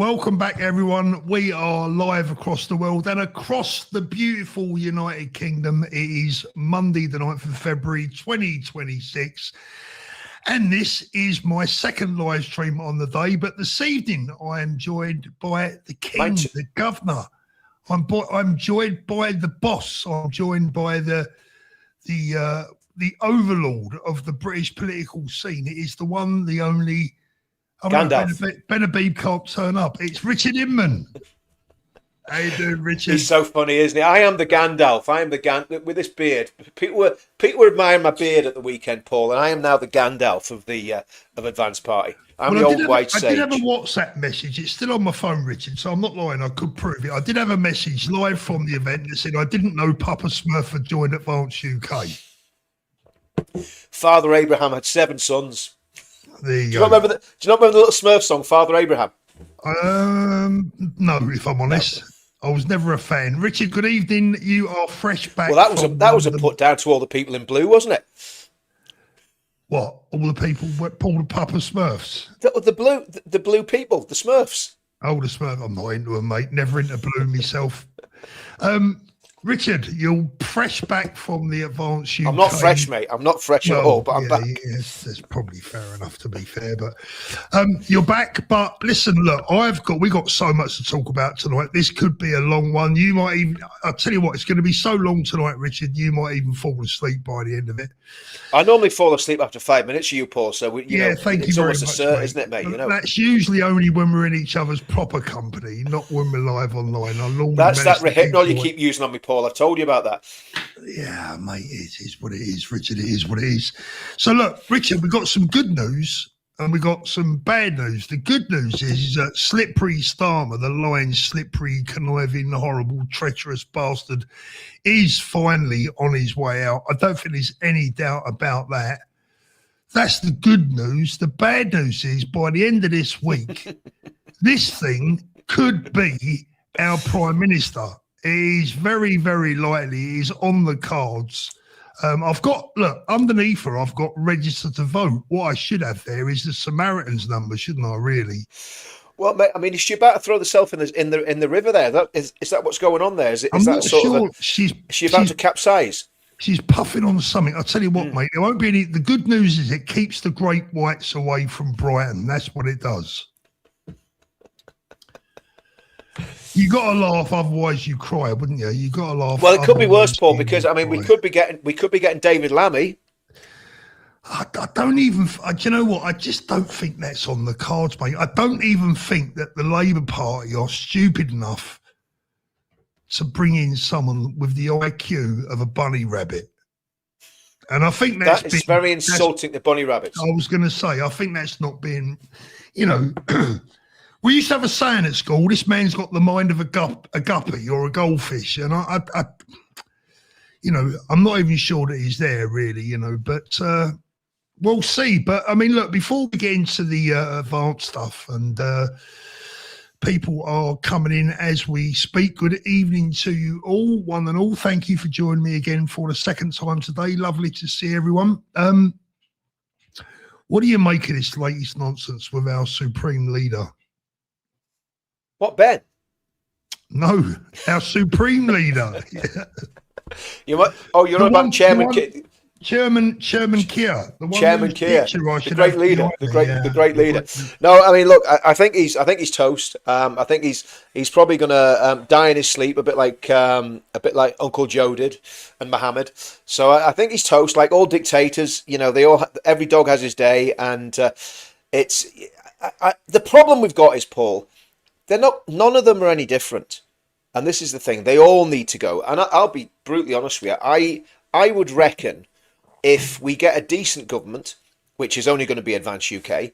Welcome back, everyone. We are live across the world and across the beautiful United Kingdom. It is Monday, the 9th of February, 2026. And this is my second live stream on the day. But this evening, I am joined by the king, the governor. I'm joined by the boss. I'm joined by the overlord of the British political scene. It is the one, the only. Gandalf. Ben Habib can't turn up. It's Richard Inman. How you doing, Richard? He's so funny, isn't he? I am the Gandalf. I am the Gandalf with this beard. People were admiring my beard at the weekend, Paul, and I am now the Gandalf of the of Advanced Party. I'm the old white sage. I did have a WhatsApp message. It's still on my phone, Richard, so I'm not lying. I could prove it. I did have a message live from the event that said I didn't know Papa Smurf had joined Advance UK. Father Abraham had 7 sons. There you do you go. not remember the little Smurf song, Father Abraham? No, if I'm honest. No. I was never a fan. Richard, good evening. You are fresh back. Well, that was a put down to all the people in blue, wasn't it? What? All the people pulled Papa Smurfs? The blue people, the Smurfs. Oh, the Smurf. I'm not into them, mate. Never into blue myself. Richard, you're fresh back from the Advance UK. I'm not fresh, mate. I'm not fresh at all, but I'm back. Yes, that's probably fair enough, to be fair. But you're back. But listen, look, we got so much to talk about tonight. This could be a long one. You might even, I'll tell you what, it's going to be so long tonight, Richard, you might even fall asleep by the end of it. I normally fall asleep after 5 minutes, you, Paul. So thank you very much, it's almost a cert, isn't it, mate? You know, that's usually only when we're in each other's proper company, not when we're live online. That's that rehypnol you keep using on me, Paul. I've told you about that. Yeah, mate, it is what it is, Richard. It is what it is. So look, Richard, we've got some good news and we got some bad news. The good news is that Slippery Starmer, the lying, slippery, conniving, horrible, treacherous bastard, is finally on his way out. I don't think there's any doubt about that. That's the good news. The bad news is by the end of this week, this thing could be our Prime Minister. It is very, very likely he's on the cards. Underneath her, I've got registered to vote. What I should have there is the Samaritan's number, shouldn't I, really? Well, mate, I mean, is she about to throw herself in the river there? Is that what's going on there? Is that sort of is she about to capsize? She's puffing on something. I'll tell you what, mate, there won't be any. The good news is it keeps the great whites away from Brighton. That's what it does. You got to laugh, otherwise you cry, wouldn't you? You got to laugh. Well, it could be worse, Paul, because I mean, we could be getting David Lammy. I don't even. Do you know what? I just don't think that's on the cards, mate. I don't even think that the Labour Party are stupid enough to bring in someone with the IQ of a bunny rabbit. And I think that's very insulting to bunny rabbits. I was going to say, I think that's not being, we used to have a saying at school, this man's got the mind of a guppy or a goldfish. And I'm not even sure that he's there really, but we'll see. But I mean, look, before we get into the advanced stuff and people are coming in as we speak, good evening to you all, one and all. Thank you for joining me again for the second time today. Lovely to see everyone. What do you make of this latest nonsense with our supreme leader? What, Ben? No, our supreme leader. You're on about Chairman Chairman Keir, Chairman Keir, the great leader, the great leader. No, I mean, look, I think he's toast. I think he's probably going to die in his sleep, a bit like Uncle Joe did and Muhammad. So I think he's toast. Like all dictators, every dog has his day, and it's the problem we've got is, Paul, none of them are any different, and this is the thing. They all need to go, and I'll be brutally honest with you. I would reckon, if we get a decent government, which is only going to be Advance UK,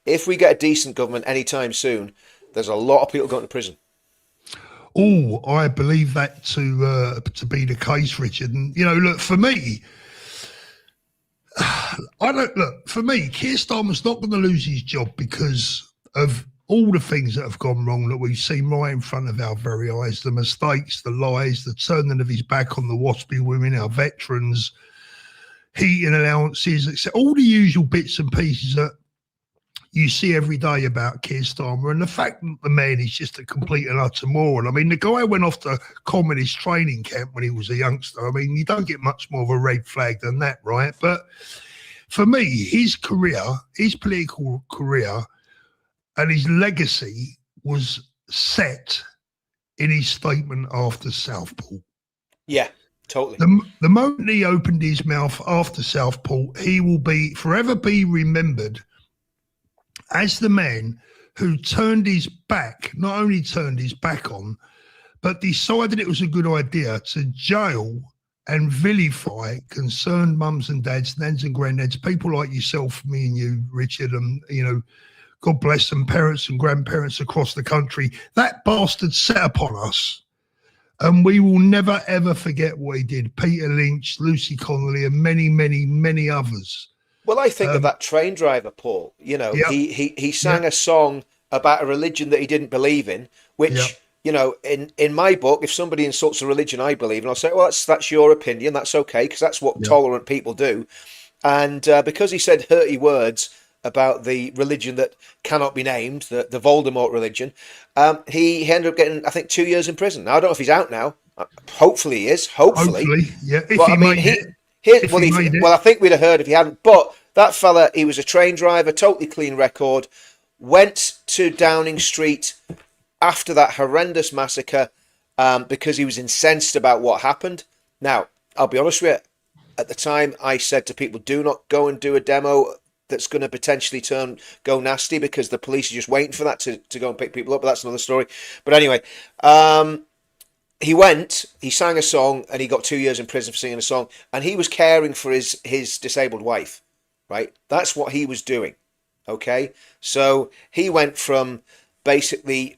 if we get a decent government anytime soon, there's a lot of people going to prison. Oh, I believe that to be the case, Richard. And look, for me, Keir Starmer's not going to lose his job because of all the things that have gone wrong that we've seen right in front of our very eyes, the mistakes, the lies, the turning of his back on the WASPy women, our veterans, heating allowances, all the usual bits and pieces that, you see every day about Keir Starmer, and the fact that the man is just a complete and utter moron. I mean, the guy went off to communist training camp when he was a youngster. I mean, you don't get much more of a red flag than that, right? But for me, his career, his political career, and his legacy was set in his statement after Southport. Yeah, totally. The moment he opened his mouth after Southport, he will forever be remembered as the man who turned his back, not only turned his back on, but decided it was a good idea to jail and vilify concerned mums and dads, nans and granddads, people like yourself, me and you, Richard, and, God bless them, parents and grandparents across the country. That bastard set upon us. And we will never, ever forget what he did. Peter Lynch, Lucy Connolly, and many, many, many others. Well, I think of that train driver, Paul. He sang a song about a religion that he didn't believe in, which, in my book, if somebody insults a religion I believe in, I'll say, well, that's your opinion. That's okay, because that's what tolerant people do. And because he said hurty words about the religion that cannot be named, the Voldemort religion, he ended up getting, I think, 2 years in prison. Now, I don't know if he's out now. Hopefully he is. Hopefully. Yeah. But I mean, I think we'd have heard if he hadn't. But that fella, he was a train driver, totally clean record, went to Downing Street after that horrendous massacre because he was incensed about what happened. Now, I'll be honest with you. At the time, I said to people, do not go and do a demo that's going to potentially go nasty, because the police are just waiting for that to go and pick people up. But that's another story. But anyway, he sang a song, and he got 2 years in prison for singing a song, and he was caring for his disabled wife, right? That's what he was doing, okay? So he went from basically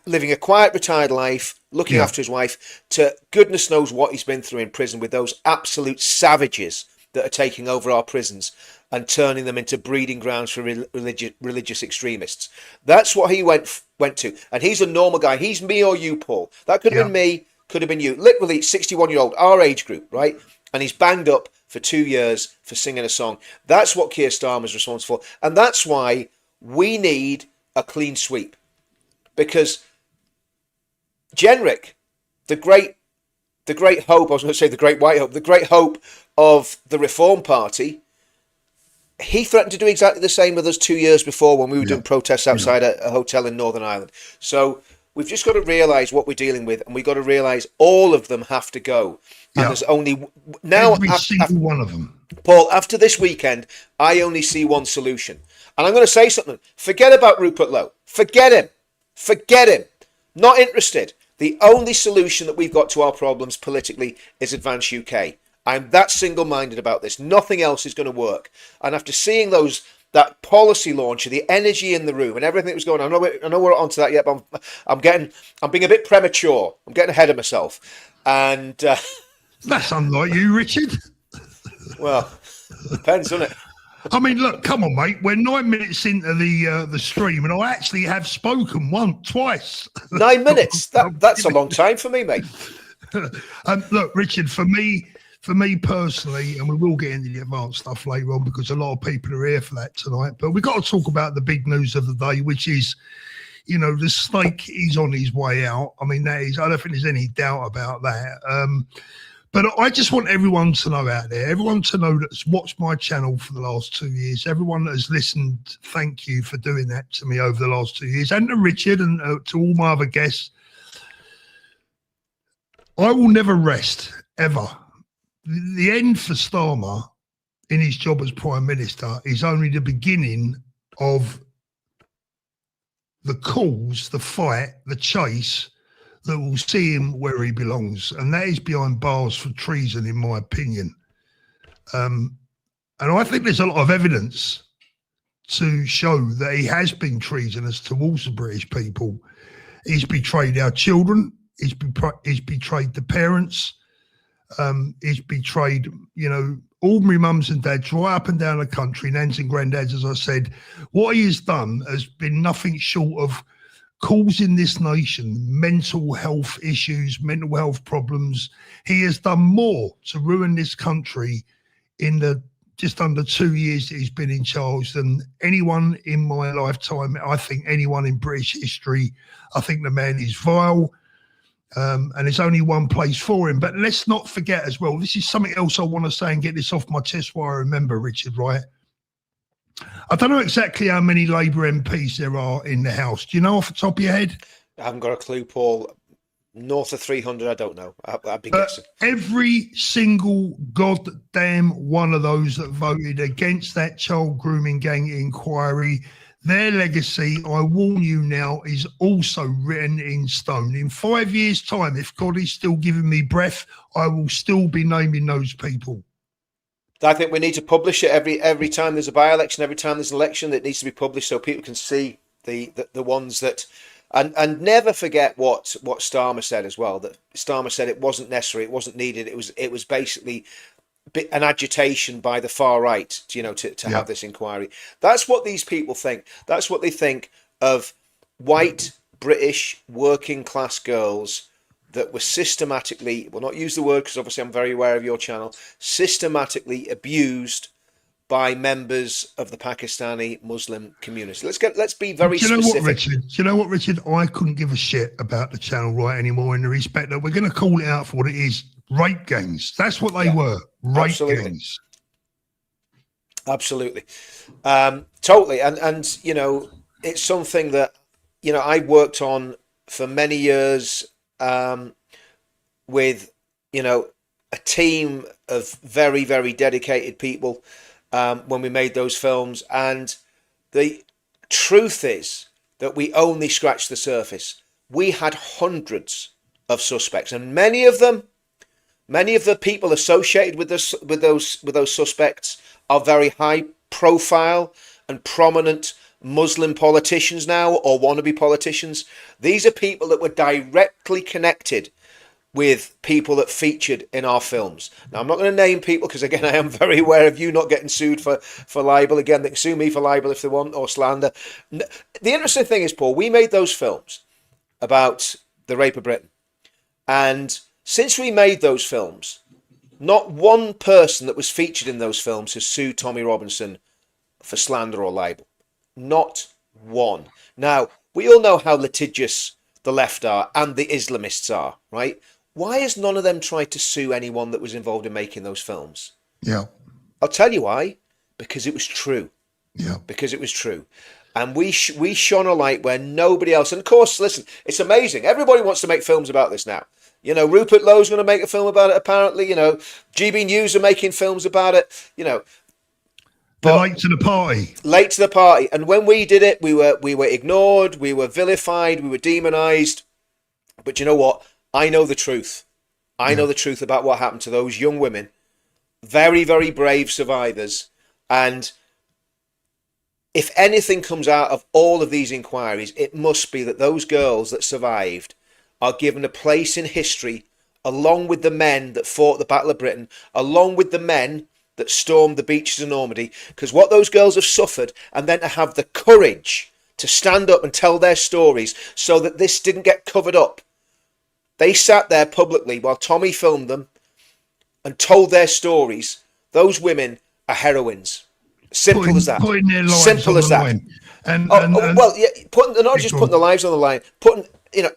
living a quiet, retired life, looking after his wife, to goodness knows what he's been through in prison with those absolute savages that are taking over our prisons and turning them into breeding grounds for religious extremists. That's what he went to. And he's a normal guy. He's me or you, Paul. That could have been me, could have been you. Literally 61-year-old, our age group, right? And he's banged up for 2 years for singing a song. That's what Keir Starmer's responsible for. And that's why we need a clean sweep. Because Jenrick, the great hope, I was going to say the great white hope, the great hope of the Reform Party, he threatened to do exactly the same with us 2 years before when we were doing protests outside a hotel in Northern Ireland. So we've just got to realise what we're dealing with, and we've got to realise all of them have to go. And there's only now every single one of them. Paul, after this weekend, I only see one solution. And I'm going to say something. Forget about Rupert Lowe. Forget him. Forget him. Not interested. The only solution that we've got to our problems politically is Advance UK. I'm that single-minded about this. Nothing else is going to work. And after seeing that policy launch, the energy in the room and everything that was going on, I know we're not onto that yet, but I'm being a bit premature. I'm getting ahead of myself. And that's unlike you, Richard. Well, depends, doesn't it? I mean, look, come on, mate. We're 9 minutes into the stream, and I actually have spoken twice. 9 minutes? That's a long time for me, mate. Look, Richard, for me personally, and we will get into the advanced stuff later on because a lot of people are here for that tonight, but we've got to talk about the big news of the day, which is, the snake is on his way out. I mean, I don't think there's any doubt about that. But I just want everyone to know out there, everyone to know that's watched my channel for the last 2 years, everyone that has listened, thank you for doing that to me over the last 2 years, and to Richard and to all my other guests. I will never rest, ever. The end for Starmer in his job as Prime Minister is only the beginning of the cause, the fight, the chase that will see him where he belongs, and that is behind bars for treason, in my opinion. And I think there's a lot of evidence to show that he has been treasonous towards the British people. He's betrayed our children. He's betrayed the parents. He's betrayed, ordinary mums and dads right up and down the country, nans and granddads, as I said. What he has done has been nothing short of causing this nation mental health issues, mental health problems. He has done more to ruin this country in the just under 2 years that he's been in charge than anyone in my lifetime. I think anyone in British history. I think the man is vile. And there's only one place for him. But let's not forget as well, this is something else I want to say and get this off my chest while I remember, Richard, right? I don't know exactly how many Labour MPs there are in the House. Do you know off the top of your head? I haven't got a clue, Paul. North of 300, I don't know. I'd be guessing. Every single goddamn one of those that voted against that child grooming gang inquiry, their legacy, I warn you now, is also written in stone. In 5 years' time, if God is still giving me breath, I will still be naming those people. I think we need to publish it every time there's a by-election, every time there's an election. That needs to be published so people can see the ones that, and never forget what Starmer said as well. That Starmer said it wasn't necessary, it wasn't needed. It was basically an agitation by the far right, to have this inquiry. That's what these people think. That's what they think of white British working class girls that were systematically, we'll not use the word because obviously I'm very aware of your channel, systematically abused by members of the Pakistani Muslim community. Let's be very specific. Do you know what, Richard? I couldn't give a shit about the channel right anymore in the respect that we're going to call it out for what it is. Rape gangs. That's what they were. Rape gangs. Absolutely. Totally. And it's something that, I worked on for many years with, a team of very, very dedicated people when we made those films. And the truth is that we only scratched the surface. We had hundreds of suspects, and many of the people associated with those suspects are very high profile and prominent Muslim politicians now, or wannabe politicians. These are people that were directly connected with people that featured in our films. Now, I'm not going to name people because, again, I am very aware of you not getting sued for libel. Again, they can sue me for libel if they want, or slander. The interesting thing is, Paul, we made those films about the rape of Britain. And since we made those films, not one person that was featured in those films has sued Tommy Robinson for slander or libel. Not one. Now, we all know how litigious the left are and the Islamists are, right? Why has none of them tried to sue anyone that was involved in making those films? Yeah. I'll tell you why. Because it was true. Yeah. Because it was true. And we shone a light where nobody else... And of course, listen, it's amazing. Everybody wants to make films about this now. Rupert Lowe's going to make a film about it, apparently. GB News are making films about it. But late to the party. Late to the party. And when we did it, we were ignored, we were vilified, we were demonized. But you know what? I know the truth. I know the truth about what happened to those young women. Very, very brave survivors. And if anything comes out of all of these inquiries, it must be that those girls that survived are given a place in history, along with the men that fought the Battle of Britain, along with the men that stormed the beaches of Normandy, because what those girls have suffered, and then to have the courage to stand up and tell their stories so that this didn't get covered up. They sat there publicly while Tommy filmed them and told their stories. Those women are heroines. Simple as that. Simple as that. Not just putting their lives on the line, putting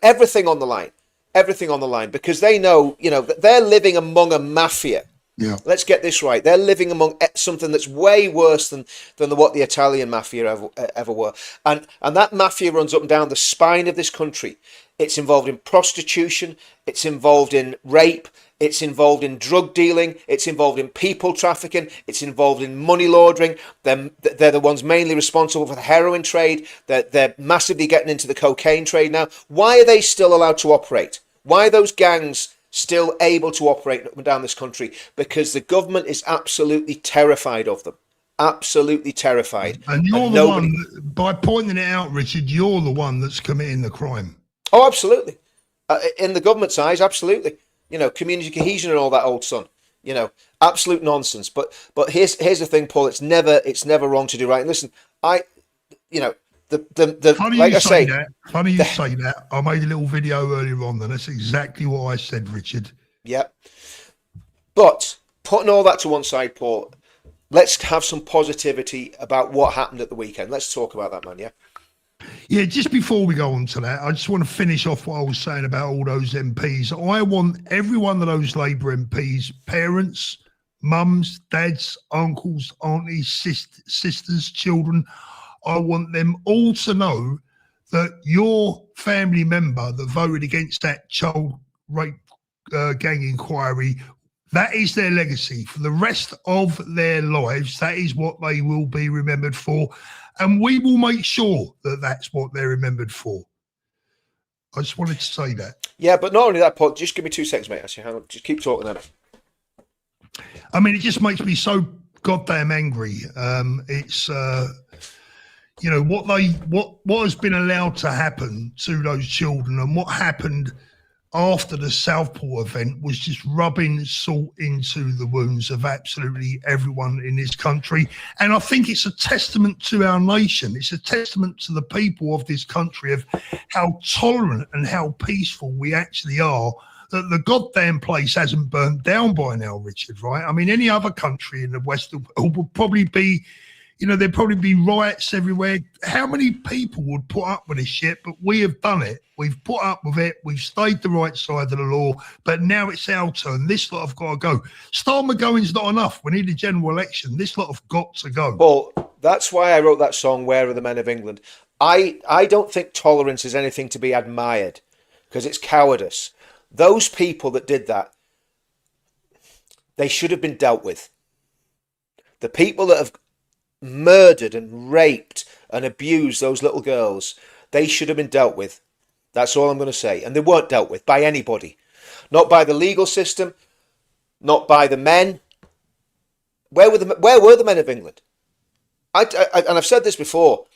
everything on the line. Everything on the line, because they know, that they're living among a mafia. Yeah. Let's get this right. They're living among something that's way worse than what the Italian mafia ever were. And that mafia runs up and down the spine of this country. It's involved in prostitution. It's involved in rape. It's involved in drug dealing. It's involved in people trafficking. It's involved in money laundering. They're the ones mainly responsible for the heroin trade. They're massively getting into the cocaine trade now. Why are they still allowed to operate? Why are those gangs still able to operate up and down this country? Because the government is absolutely terrified of them. Absolutely terrified. And you're the one, by pointing it out, Richard, you're the one that's committing the crime. Oh, absolutely. In the government's eyes, absolutely. Community cohesion and all that old son. Absolute nonsense. But here's the thing, Paul. It's never wrong to do right. And listen, Funny you say that. I made a little video earlier on, and that's exactly what I said, Richard. Yeah. But putting all that to one side, Paul, let's have some positivity about what happened at the weekend. Let's talk about that, man. Yeah. Yeah, just before we go on to that, I just want to finish off what I was saying about all those MPs. I want every one of those Labour MPs, parents, mums, dads, uncles, aunties, sisters, children, I want them all to know that your family member that voted against that child rape gang inquiry, that is their legacy for the rest of their lives. That is what they will be remembered for. And we will make sure that that's what they're remembered for. I just wanted to say that. Yeah, but not only that, Paul, just give me 2 seconds, mate. Actually, hang on. Just keep talking then. I mean, it just makes me so goddamn angry. It's, you know, what has been allowed to happen to those children, and what happened after the Southport event was just rubbing salt into the wounds of absolutely everyone in this country. And I think it's a testament to our nation. It's a testament to the people of this country of how tolerant and how peaceful we actually are, that the goddamn place hasn't burnt down by now, Richard, right? I mean, any other country in the West would probably be, you know, there'd probably be riots everywhere. How many people would put up with this shit? But we have done it. We've put up with it. We've stayed the right side of the law. But now it's our turn. This lot have got to go. Starmer going's not enough. We need a general election. This lot have got to go. Paul, that's why I wrote that song, Where Are the Men of England? I don't think tolerance is anything to be admired, because it's cowardice. Those people that did that, they should have been dealt with. The people that have murdered and raped and abused those little girls, they should have been dealt with. That's all I'm going to say. And they weren't dealt with by anybody. Not by the legal system, not by the men. Where were the men of England? And I've said this before.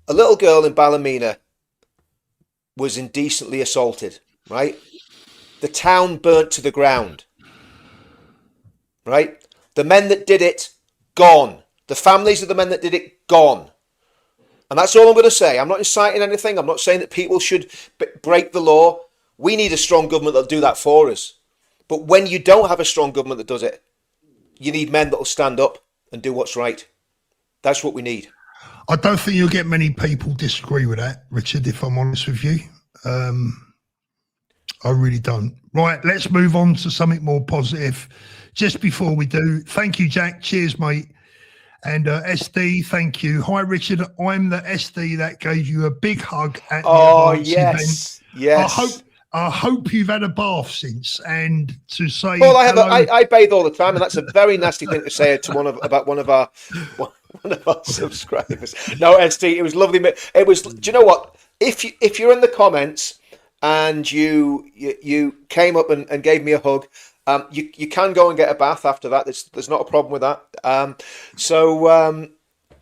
A little girl in Ballymena was indecently assaulted, right? The town burnt to the ground, right? The men that did it, gone. The families of the men that did it, gone. And that's all I'm going to say. I'm not inciting anything. I'm not saying that people should break the law. We need a strong government that'll do that for us. But when you don't have a strong government that does it, you need men that'll stand up and do what's right. That's what we need. I don't think you'll get many people disagree with that, Richard, if I'm honest with you. I really don't. Right, let's move on to something more positive. Just before we do, thank you, Jack. Cheers, mate. And SD, thank you. Hi, Richard. I'm the SD that gave you a big hug at the event. Yes. I hope you've had a bath since. And to say, Paul, I bathe all the time, and that's a very nasty thing to say to one of our subscribers. No, SD, it was lovely. It was. Do you know what? If you're in the comments and you came up and gave me a hug, you can go and get a bath after that. There's not a problem with that. So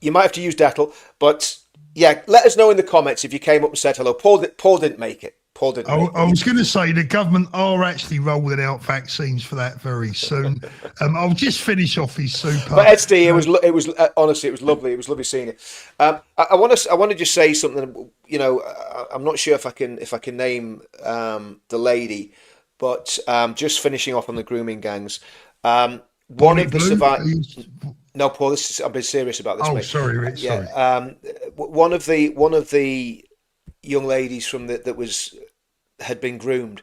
you might have to use Dettol, but yeah, let us know in the comments if you came up and said hello. Paul didn't make it. I was going to say the government are actually rolling out vaccines for that very soon. I'll just finish off his super. But SD, it was honestly, it was lovely. It was lovely seeing it. I want to just say something. You know, I'm not sure if I can name the lady, but just finishing off on the grooming gangs. One of the survivors. No, Paul, I've been serious about this. Oh, mate. Sorry, Rich. Yeah. Sorry. One of the young ladies from that had been groomed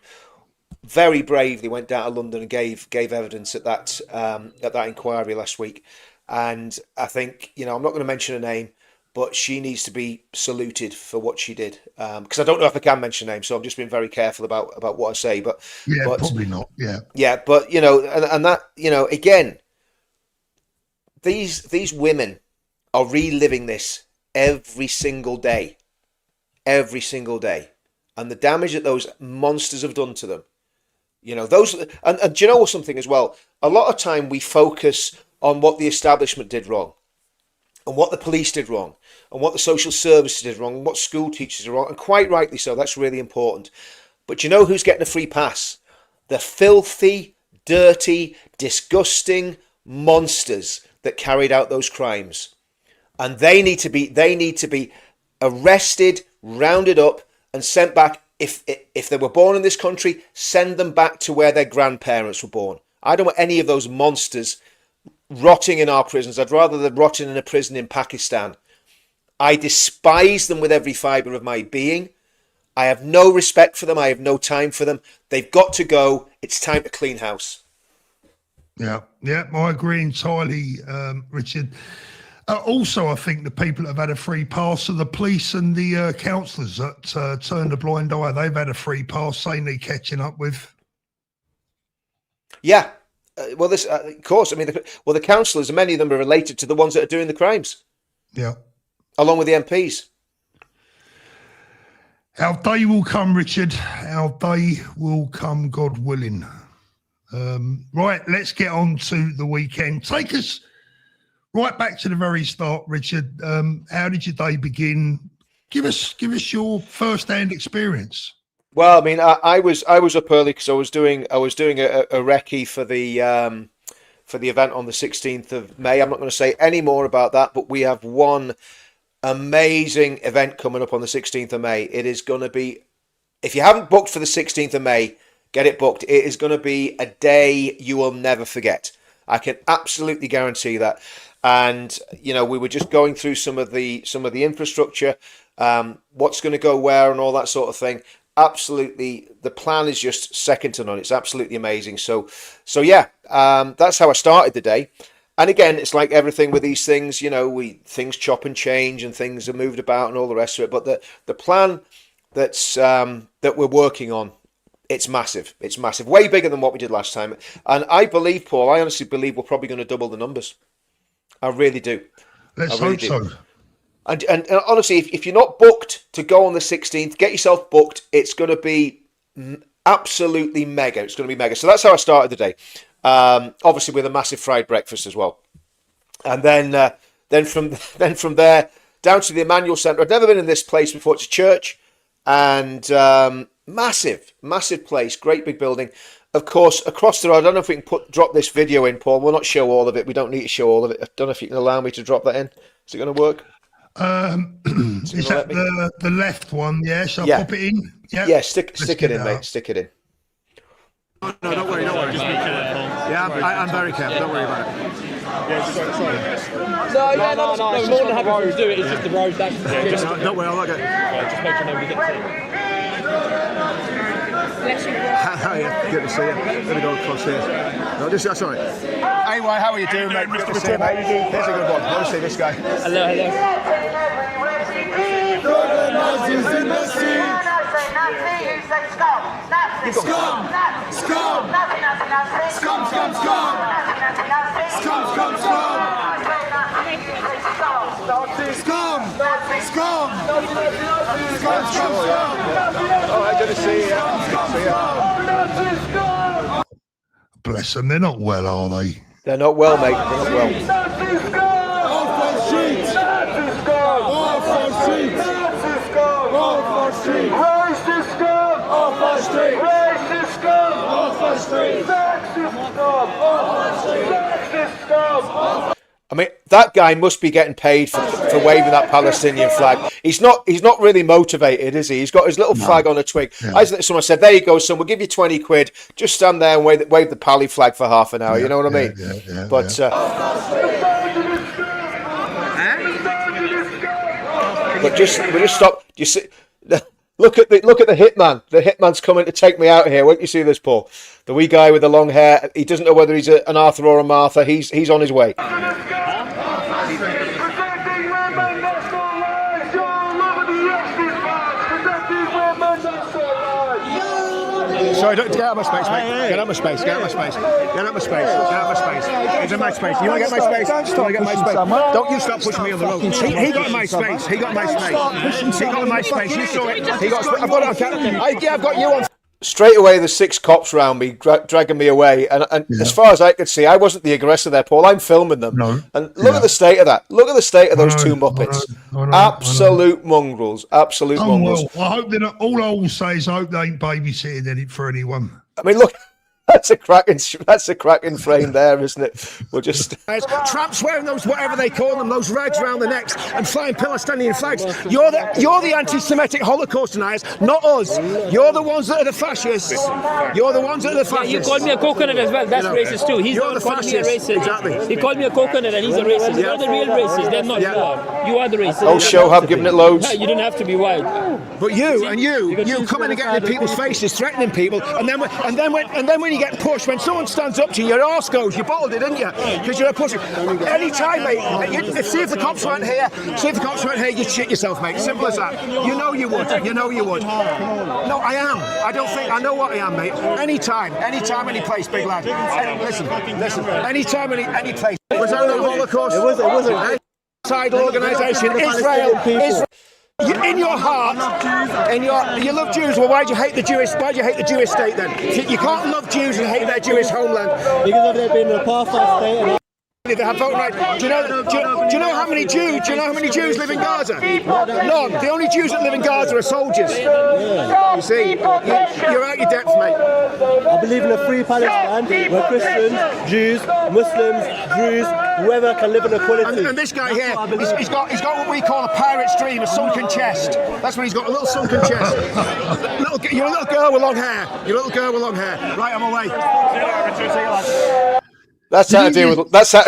very bravely went down to London and gave evidence at that inquiry last week. And I think, you know, I'm not going to mention her name, but she needs to be saluted for what she did. Because I don't know if I can mention names, so I'm just being very careful about what I say. But probably not. Yeah, but you know, and that, you know, again, these women are reliving this every single day, and the damage that those monsters have done to them. You know, those, and do you know something as well? A lot of time we focus on what the establishment did wrong, and what the police did wrong, and what the social services did wrong, and what school teachers did wrong, and quite rightly so. That's really important. But you know who's getting a free pass? The filthy, dirty, disgusting monsters that carried out those crimes, and they need to be arrested, rounded up, and sent back. If they were born in this country, send them back to where their grandparents were born. I don't want any of those monsters rotting in our prisons. I'd rather them rotting in a prison in Pakistan. I despise them with every fibre of my being. I have no respect for them. I have no time for them. They've got to go. It's time to clean house. Yeah, I agree entirely, Richard. Also, I think the people that have had a free pass are the police and the councillors that turned a blind eye. They've had a free pass, saying they're catching up with. Yeah. Well, this, of course, I mean, the councillors, many of them are related to the ones that are doing the crimes. Yeah. Along with the MPs. Our day will come, Richard. Our day will come, God willing. Right, let's get on to the weekend. Take us right back to the very start, Richard. How did your day begin? Give us your first-hand experience. Well, I mean, I was up early because I was doing a recce for the event on the 16th of May. I'm not going to say any more about that, but we have one amazing event coming up on the 16th of May. It is going to be, if you haven't booked for the 16th of May, get it booked. It is going to be a day you will never forget. I can absolutely guarantee that. And we were just going through some of the infrastructure, what's going to go where, and all that sort of thing. Absolutely, the plan is just second to none. It's absolutely amazing. So yeah, that's how I started the day. And again, it's like everything with these things, things chop and change and things are moved about and all the rest of it. But the plan that we're working on, it's massive. It's massive, way bigger than what we did last time. And I believe, Paul, I honestly believe we're probably going to double the numbers. I really do. Let's hope so. And honestly, if you're not booked to go on the 16th, get yourself booked. It's going to be absolutely mega. It's going to be mega. So that's how I started the day. Obviously with a massive fried breakfast as well. And then from there down to the Emmanuel Centre. I've never been in this place before. It's a church and massive place, great big building. Of course, across the road, I don't know if we can drop this video in, Paul. We'll not show all of it. We don't need to show all of it. I don't know if you can allow me to drop that in. Is it going to work? Is that the left one? Yeah, shall I pop it in? Yeah, stick it in, mate. Stick it in. No, don't worry. Just be careful. Yeah, I'm very careful. Don't worry about it. Yeah, sorry. No, more than happy to do it. It's just the road. Don't worry, I'll look at it. Just make sure nobody gets it. Hi, good to see you. Let me go across here. No, that's all right. Anyway, how are you doing, mate? Good to see you, mate. Here's a good one. I want to see this guy. Hello. All right, good to see you. Bless them. They're not well, are they? They're not well, mate. They're not well. I mean, that guy must be getting paid for waving that Palestinian flag. He's not really motivated, is he? He's got his little flag on a twig. Yeah. Someone said, "There you go, son. We'll give you 20 quid. Just stand there and wave the Pally flag for half an hour." You know what I mean? Yeah. But we'll just stop. You see. Look at the hitman. The hitman's coming to take me out here. Won't you see this, Paul? The wee guy with the long hair. He doesn't know whether he's an Arthur or a Martha. He's on his way. Sorry, get out of my space, mate. Get out of my space. It's in my space. You want to get my space? Don't you stop pushing me on the road. He got my space. He got my space. You saw it. I've got you on. Straight away, there's 6 cops round me, dragging me away. And as far as I could see, I wasn't the aggressor there, Paul. I'm filming them. No. And look at the state of that. Look at the state of those two Muppets. Absolute mongrels. Absolute mongrels. Well, I hope they're not. All I will say is I hope they ain't babysitting for anyone. I mean, look That's a cracking frame there, isn't it? We'll just tramps wearing those, whatever they call them, those rags around the necks and flying Palestinian flags. You're the anti-Semitic Holocaust deniers, not us. You're the ones that are the fascists. You're the ones that are the fascists. Yeah, you called me a coconut as well. That's racist too. He's You're not the calling me a fascist. racist. Exactly. He called me a coconut and he's a racist. You're the real racist. They're not. You are the racist. oh, Shohab giving it loads. You don't have to be wild. But you coming and getting in people's faces, threatening people, and then when you get pushed, when someone stands up to you, your arse goes. You bottled it, didn't you? Because you're a pussy. Any time, mate. See if the cops weren't here. You'd shit yourself, mate. Simple as that. You know you would. No, I am. I know what I am, mate. Anytime, any place, big lad. Listen. Anytime, any place. Was that the Holocaust? It wasn't. Side organisation, Israel. In your heart, you love Jews. Well, why do you hate the Jewish state then? You can't love Jews and hate their Jewish homeland. Because of there being an apartheid state. They have voting rights. Do you know how many Jews live in Gaza? None. The only Jews that live in Gaza are soldiers. You see, you're out your depth, mate. I believe in a free Palestine where Christians, Jews, Muslims, Druze, whoever can live in equality. And this guy here, he's got what we call a pirate's dream, a sunken chest. That's when he's got a little sunken chest. You're a little girl with long hair. Right, I'm away. That's how to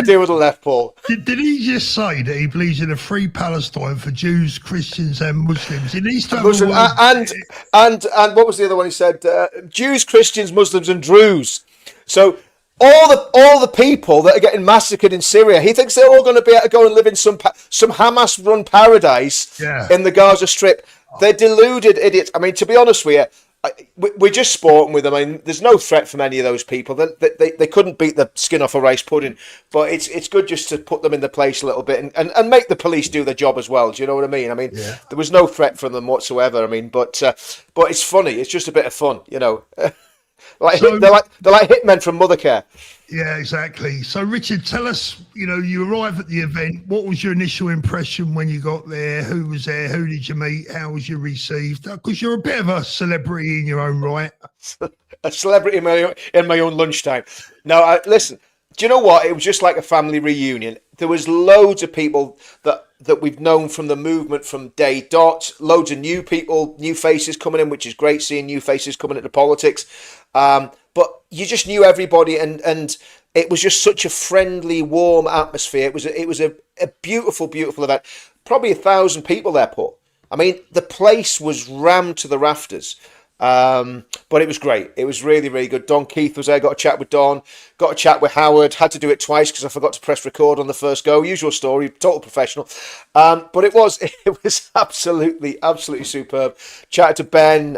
deal with the left, Paul. Did he just say that he believes in a free Palestine for Jews, Christians, and Muslims? He needs to have and what was the other one he said? Jews, Christians, Muslims, and Druze. So all the people that are getting massacred in Syria, he thinks they're all going to be able to go and live in some Hamas-run paradise in the Gaza Strip. They're deluded idiots. I mean, to be honest with you, we're just sporting with them. I mean, there's no threat from any of those people. They couldn't beat the skin off a rice pudding, but it's good just to put them in the place a little bit and make the police do their job as well. Do you know what I mean? I mean, there was no threat from them whatsoever. I mean, but it's funny. It's just a bit of fun, you know. They're like hitmen from Mothercare. Yeah, exactly. So, Richard, tell us, you arrived at the event. What was your initial impression when you got there? Who was there? Who did you meet? How was you received? Because you're a bit of a celebrity in your own right. A celebrity in my own lunchtime. No, listen, do you know what? It was just like a family reunion. There was loads of people that we've known from the movement from day dot. Loads of new people, new faces coming in, which is great seeing new faces coming into politics. But you just knew everybody, and it was just such a friendly, warm atmosphere. It was a beautiful, beautiful event. Probably 1,000 people there, Paul. I mean, the place was rammed to the rafters. But it was great. It was really, really good. Don Keith was there. Got a chat with Don. Got a chat with Howard. Had to do it twice because I forgot to press record on the first go. Usual story. Total professional. But it was absolutely, absolutely superb. Chatted to Ben,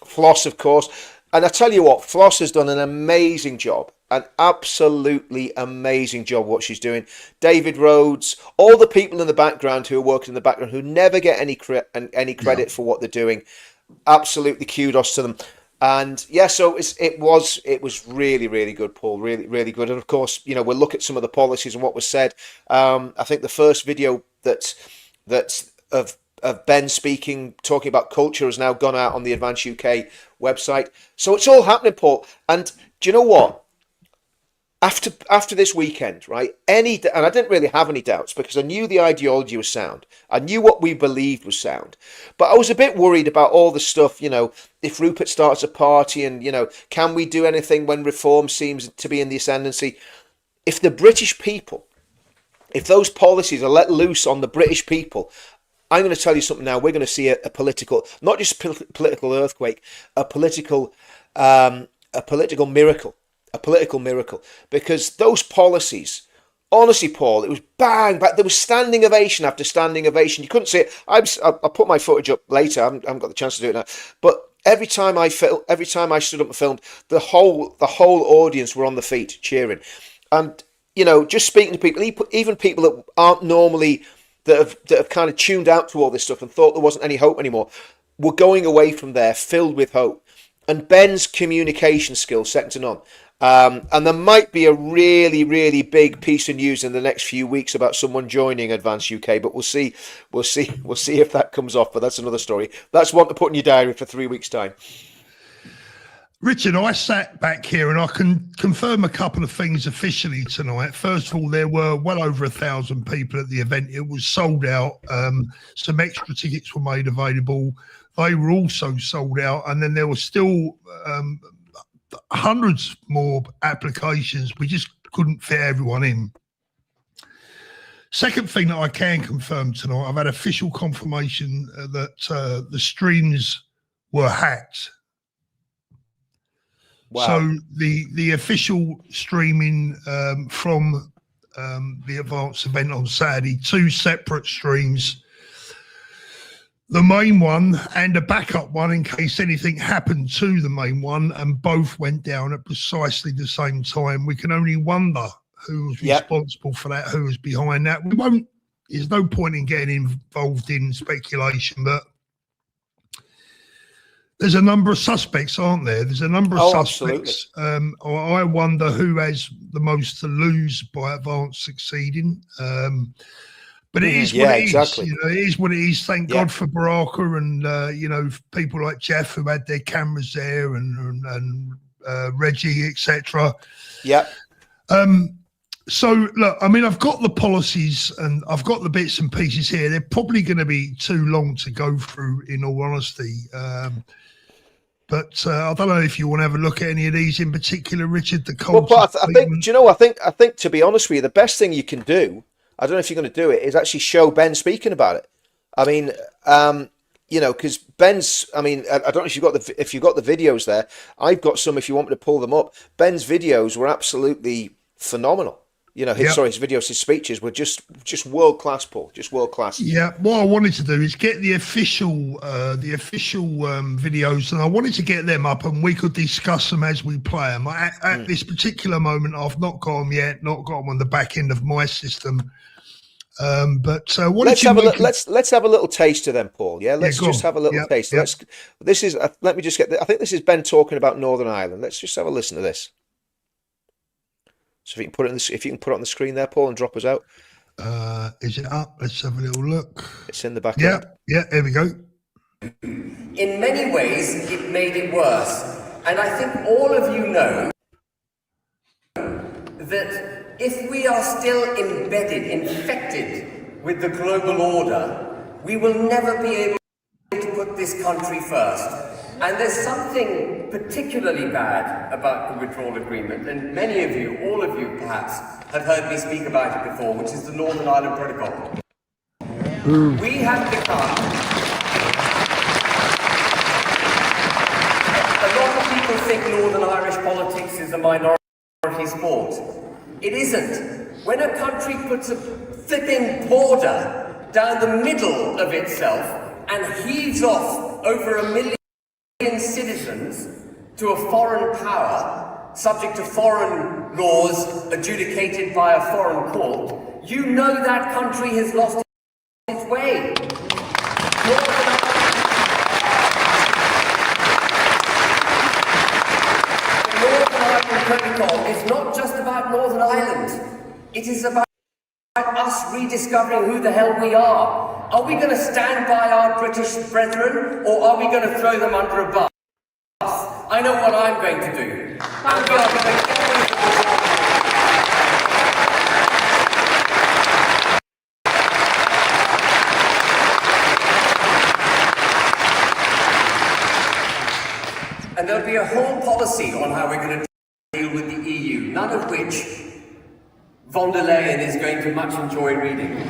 Floss, of course. And I tell you what, Floss has done an amazing job. An absolutely amazing job what she's doing. David Rhodes, all the people in the background who are working in the background who never get any credit for what they're doing. Absolutely kudos to them. And yeah, so it was really, really good, Paul. Really, really good. And of course, we'll look at some of the policies and what was said. I think the first video that's of Ben speaking, talking about culture, has now gone out on the Advance UK website. So it's all happening, Paul. And do you know what? After this weekend, right? And I didn't really have any doubts because I knew the ideology was sound. I knew what we believed was sound. But I was a bit worried about all the stuff, if Rupert starts a party and, can we do anything when reform seems to be in the ascendancy? If the British people, if those policies are let loose on the British people, I'm going to tell you something now. We're going to see a political, not just political earthquake, a political miracle. A political miracle, because those policies, honestly, Paul, it was bang, but there was standing ovation after standing ovation. You couldn't see it. I'll put my footage up later. I haven't got the chance to do it now. But every time I stood up and filmed, the whole audience were on the feet cheering. And just speaking to people, even people that aren't normally that have kind of tuned out to all this stuff and thought there wasn't any hope anymore, were going away from there filled with hope. And Ben's communication skills, second to none. And there might be a really, really big piece of news in the next few weeks about someone joining Advance UK, but we'll see if that comes off. But that's another story. That's one to put in your diary for 3 weeks' time. Richard, I sat back here and I can confirm a couple of things officially tonight. First of all, there were well over 1,000 people at the event. It was sold out. Some extra tickets were made available. They were also sold out. And then there were still hundreds more applications. We just couldn't fit everyone in. Second thing that I can confirm tonight, I've had official confirmation that the streams were hacked. Wow. So the official streaming from the Advanced event on Saturday, 2 separate streams, the main one and a backup one in case anything happened to the main one, and both went down at precisely the same time. We can only wonder who was responsible for that, who was behind that. We won't, there's no point in getting involved in speculation, but there's a number of suspects, aren't there? There's a number of suspects. I wonder who has the most to lose by Advance succeeding. But it is what it is. You know, it is what it is. Thank God for Baraka and you know, people like Jeff who had their cameras there and Reggie, etc. Yeah. So look, I mean, I've got the policies and I've got the bits and pieces here. They're probably going to be too long to go through, in all honesty. But I don't know if you want to have a look at any of these in particular, Richard. But I think, do you know? I think to be honest with you, the best thing you can do, I don't know if you're going to do it, is actually show Ben speaking about it. I mean, you know, because Ben's. I mean, I don't know if you've got the videos there. I've got some. If you want me to pull them up, Ben's videos were absolutely phenomenal. You know, his videos, his speeches were just world class, Paul. Just world class. Yeah. What I wanted to do is get the official videos, and I wanted to get them up, and we could discuss them as we play them. At this particular moment, I've not got them yet. Not got them on the back end of my system. But let's have a little taste of them, Paul. Yeah, let's just have a little taste. Let me just get. I think this is Ben talking about Northern Ireland. Let's just have a listen to this. So if you can put it on the screen there, Paul, and drop us out. Is it up? Let's have a little look. It's in the background. Yeah, here we go. In many ways, it made it worse. And I think all of you know that if we are still embedded, infected with the global order, we will never be able to put this country first. And there's something particularly bad about the withdrawal agreement, and many of you, all of you perhaps, have heard me speak about it before, which is the Northern Ireland Protocol. We have become... A lot of people think Northern Irish politics is a minority sport. It isn't. When a country puts a flipping border down the middle of itself and heaves off over 1 million citizens to a foreign power, subject to foreign laws adjudicated by a foreign court, you know that country has lost its way. The Northern Ireland Protocol is not just about Northern Ireland. It is about us rediscovering who the hell we are. Are we going to stand by our British brethren, or are we going to throw them under a bus? I know what I'm going to do. And we are going to get rid of the and there'll be a whole policy on how we're going to deal with the EU, none of which von der Leyen is going to much enjoy reading.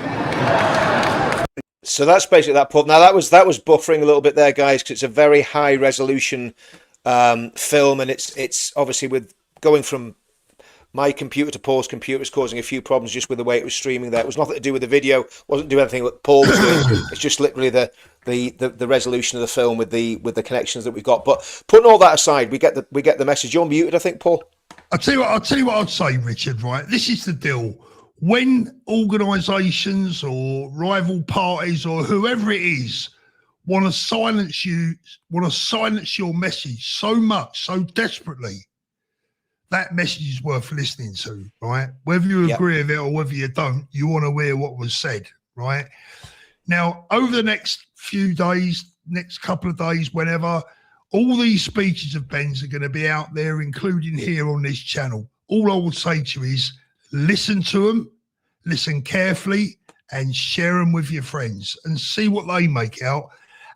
So that's basically that, Paul. Now that was buffering a little bit there, guys, because it's a very high resolution film, and it's obviously with going from my computer to Paul's computer is causing a few problems just with the way it was streaming there. It was nothing to do with the video, wasn't doing anything what Paul was doing. It's just literally the resolution of the film with the connections that we've got. But putting all that aside, we get the message. You're muted, I think, Paul. I'll tell you what I'd say, Richard, right? This is the deal. When organisations or rival parties or whoever it is want to silence your message so much, so desperately, that message is worth listening to, right? Whether you agree with it or whether you don't, you want to hear what was said, right? Now, over the next few days, next couple of days, whenever, all these speeches of Ben's are going to be out there, including here on this channel. All I would say to you is listen to them, listen carefully, and share them with your friends and see what they make out.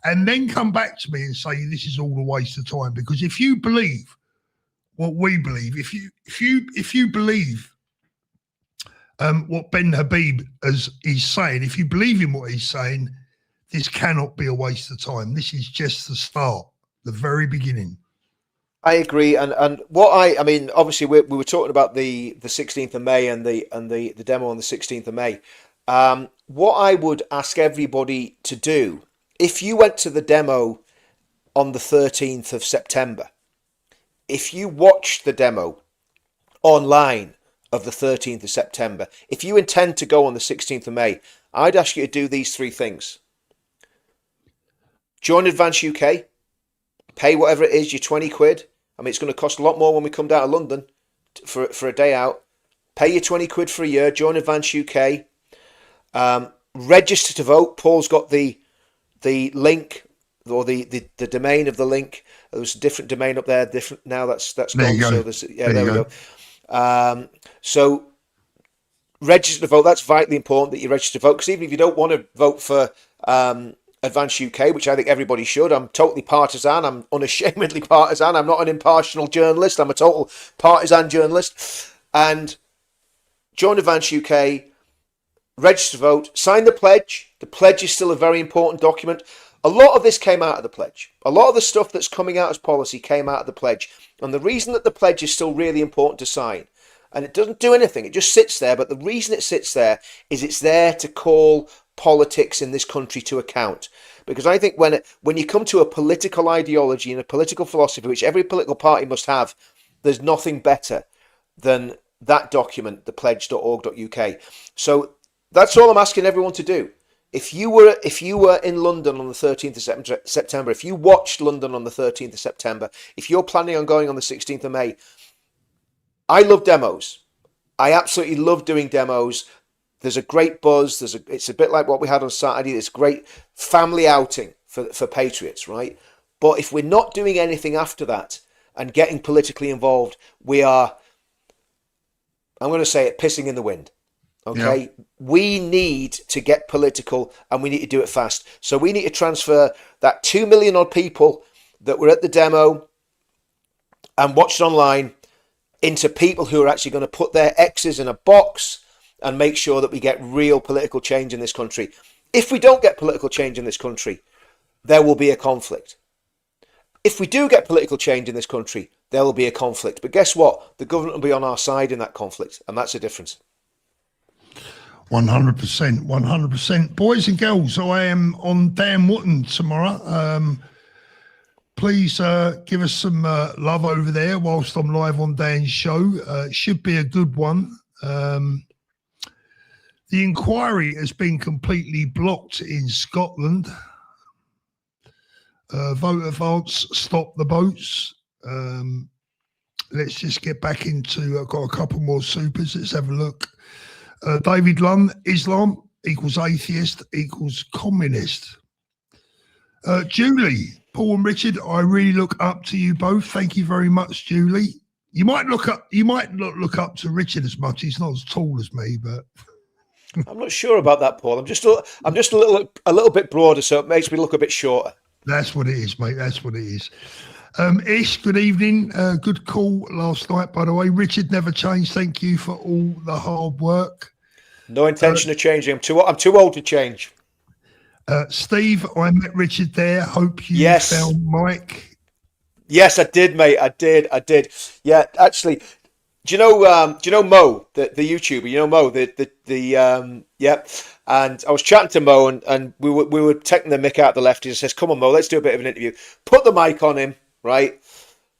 And then come back to me and say this is all a waste of time. Because if you believe what we believe, if you believe what Ben Habib is saying, if you believe in what he's saying, this cannot be a waste of time. This is just the start, the very beginning. I agree, and what I mean, obviously we were talking about the 16th of May and the demo on the 16th of May. What I would ask everybody to do, if you went to the demo on the 13th of September, if you watched the demo online of the 13th of September, if you intend to go on the 16th of May, I'd ask you to do these three things. Join Advance UK, pay whatever it is, your 20 quid. I mean, it's going to cost a lot more when we come down to London for a day out. Pay your 20 quid for a year, join Advance UK. Register to vote. Paul's got the link or the domain of the link. There's a different domain up there. Different now. That's there gone. you go. So there we go. So register to vote. That's vitally important that you register to vote, because even if you don't want to vote for Advance UK, which I think everybody should, I'm totally partisan. I'm unashamedly partisan. I'm not an impartial journalist. I'm a total partisan journalist. And join Advance UK. Register to vote, sign the pledge. The pledge is still a very important document. A lot of this came out of the pledge. A lot of the stuff that's coming out as policy came out of the pledge. And the reason that the pledge is still really important to sign, and it doesn't do anything, it just sits there, but the reason it sits there is it's there to call politics in this country to account. Because I think when you come to a political ideology and a political philosophy, which every political party must have, there's nothing better than that document, the pledge.org.uk. So that's all I'm asking everyone to do. If you were in London on the 13th of September, if you watched London on the 13th of September, if you're planning on going on the 16th of May, I love demos. I absolutely love doing demos. There's a great buzz. It's a bit like what we had on Saturday. This great family outing for patriots, right? But if we're not doing anything after that and getting politically involved, we are, I'm going to say it, pissing in the wind. Okay, yeah. We need to get political and we need to do it fast. So we need to transfer that 2 million odd people that were at the demo and watched online into people who are actually going to put their X's in a box and make sure that we get real political change in this country. If we don't get political change in this country, there will be a conflict. If we do get political change in this country, there will be a conflict. But guess what? The government will be on our side in that conflict, and that's the difference. 100%. Boys and girls, I am on Dan Wootton tomorrow. Please give us some love over there whilst I'm live on Dan's show. It should be a good one. The inquiry has been completely blocked in Scotland. Vote Advance, stop the boats. Let's just get back into, I've got a couple more supers. Let's have a look. David Lunn, Islam equals atheist equals communist. Julie, Paul and Richard, I really look up to you both. Thank you very much, Julie. You might not look up to Richard as much. He's not as tall as me, but I'm not sure about that, Paul. I'm just a little bit broader, so it makes me look a bit shorter. That's what it is, mate. That's what it is. Ish, good evening. Good call last night, by the way. Richard never changed. Thank you for all the hard work. No intention of changing. I'm too old to change. Steve, I met Richard there. Hope you found Mike. Yes, I did, mate. I did. Yeah, actually, do you know Mo, the YouTuber? You know Mo, yeah. And I was chatting to Mo, and we were taking the mick out the left. He says, "Come on, Mo, let's do a bit of an interview." Put the mic on him, right?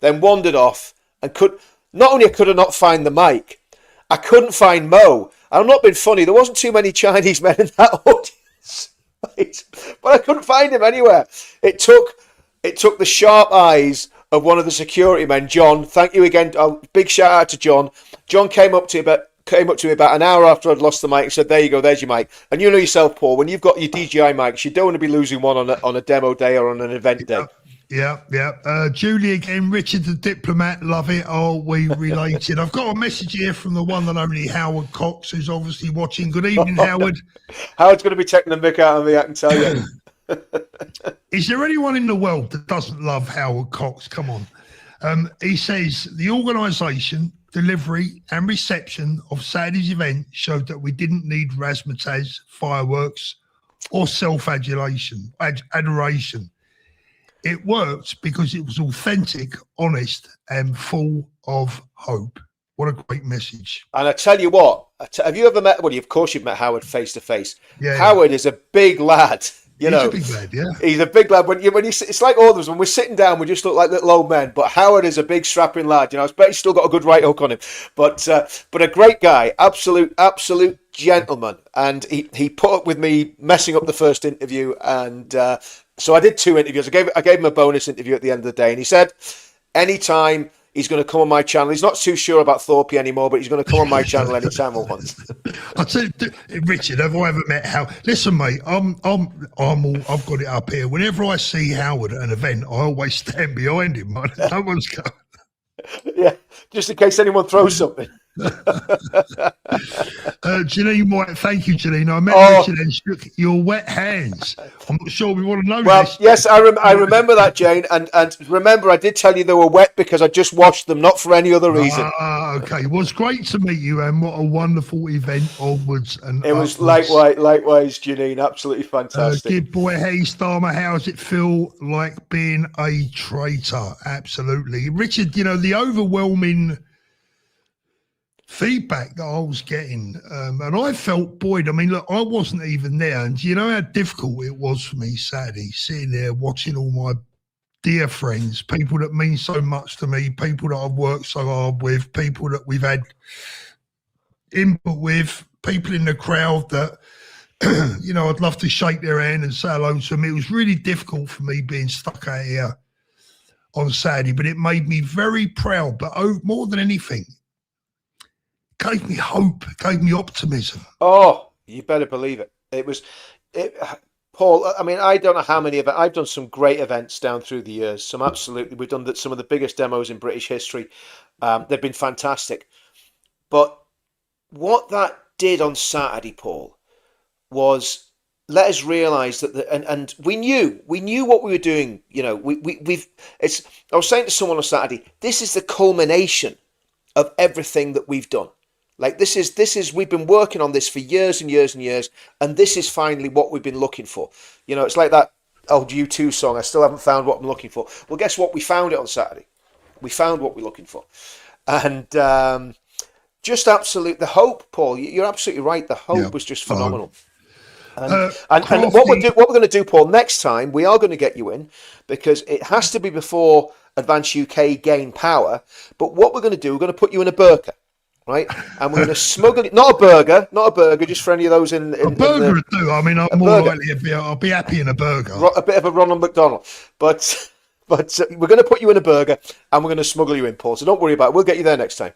Then wandered off and could not find the mic, I couldn't find Mo. And I'm not being funny. There wasn't too many Chinese men in that audience, right? But I couldn't find him anywhere. It took the sharp eyes of one of the security men, John. Thank you again. Big shout out to John. John came up to me about an hour after I'd lost the mic and said, "There you go, there's your mic." And you know yourself, Paul, when you've got your DJI mics, you don't want to be losing one on a demo day or on an event day. Yeah, yeah. Julie again, Richard the diplomat, love it. Oh, we related. I've got a message here from the one and only Howard Cox, who's obviously watching. Good evening, Howard. Howard's going to be taking the mick out of me, I can tell you. Is there anyone in the world that doesn't love Howard Cox? Come on. He says the organisation, delivery and reception of Saturday's event showed that we didn't need razzmatazz, fireworks or self-adulation, adoration. It worked because it was authentic, honest, and full of hope. What a great message. And I tell you what, have you ever met, well, of course you've met Howard face to face. Yeah, Howard is a big lad. He's a big lad, yeah. He's a big lad. When you, it's like all of us, when we're sitting down, we just look like little old men. But Howard is a big strapping lad. I bet he's still got a good right hook on him. But a great guy, absolute gentleman. And he put up with me messing up the first interview. And so I did 2 interviews. I gave him a bonus interview at the end of the day. And he said, anytime he's going to come on my channel. He's not too sure about Thorpe anymore, but he's going to come on my channel anytime he wants. I tell you, Richard, have I ever met Howard? Listen, mate, I've got it up here. Whenever I see Howard at an event, I always stand behind him. No one's going. Yeah, just in case anyone throws something. Janine White, thank you, Janine. I met Richard and shook your wet hands. I'm not sure we want to know well, this. Yes, I remember that, Jane. And remember, I did tell you they were wet because I just washed them, not for any other reason. Okay. Well, it's great to meet you, and what a wonderful event onwards. And it was likewise, Janine. Absolutely fantastic. Good boy, hey, Starmer, how does it feel like being a traitor? Absolutely. Richard, the overwhelming feedback that I was getting, and I felt buoyed. I mean, look, I wasn't even there, and do you know how difficult it was for me Saturday, sitting there watching all my dear friends, people that mean so much to me, people that I've worked so hard with, people that we've had input with, people in the crowd that I'd love to shake their hand and say hello to them. It was really difficult for me being stuck out here on Saturday, but it made me very proud. But more than anything, gave me hope, gave me optimism. Oh, you better believe it. Paul, I mean, I don't know how many of it. I've done some great events down through the years. We've done some of the biggest demos in British history. They've been fantastic. But what that did on Saturday, Paul, was let us realise that, and we knew what we were doing. I was saying to someone on Saturday, this is the culmination of everything that we've done. Like this is we've been working on this for years and years and years, and this is finally what we've been looking for. It's like that old U2 song, I still haven't found what I'm looking for. Well, guess what? We found it on Saturday. We found what we're looking for. And just absolute, the hope, Paul, you're absolutely right. The hope was just phenomenal. And what we're going to do, Paul, next time we are going to get you in, because it has to be before Advance UK gain power. But what we're going to do, we're going to put you in a burqa. Right, and we're going to smuggle it. Not a burger, just for any of those in a burger would do. I mean, I'm more likely I'll be happy in a burger. A bit of a Ronald McDonald, but we're going to put you in a burger and we're going to smuggle you in, Paul. So don't worry about it. We'll get you there next time.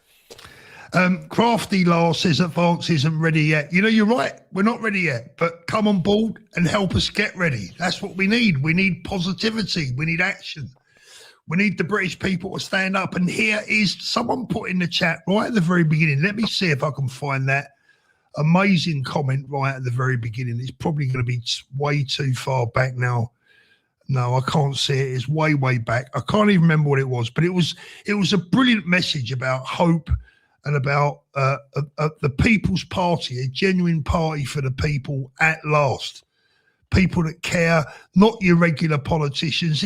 Crafty Lars says Advance isn't ready yet. You're right. We're not ready yet, but come on board and help us get ready. That's what we need. We need positivity. We need action. We need the British people to stand up. And here is someone put in the chat right at the very beginning. Let me see if I can find that amazing comment right at the very beginning. It's probably going to be way too far back now. No, I can't see it. It's way, way back. I can't even remember what it was, but it was a brilliant message about hope and about the People's Party, a genuine party for the people at last. People that care, not your regular politicians.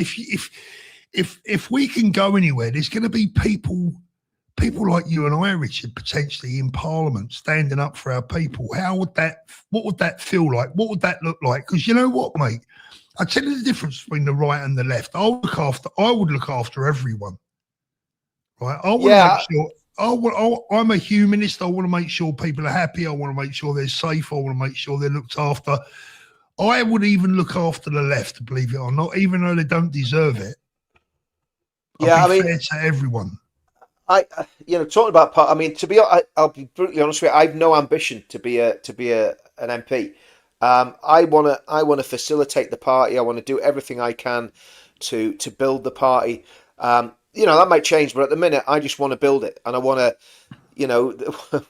If we can go anywhere, there's going to be people like you and I, Richard, potentially in Parliament, standing up for our people. What would that feel like? What would that look like? Because you know what, mate? I tell you the difference between the right and the left. I would look after everyone. Right? I want to make sure. I'm a humanist. I want to make sure people are happy. I want to make sure they're safe. I want to make sure they're looked after. I would even look after the left, believe it or not, even though they don't deserve it. Yeah, fair to everyone. Talking about part. I mean, I'll be brutally honest with you. I've no ambition to be an MP. I want to facilitate the party. I want to do everything I can to build the party. That might change, but at the minute, I just want to build it, and I want to,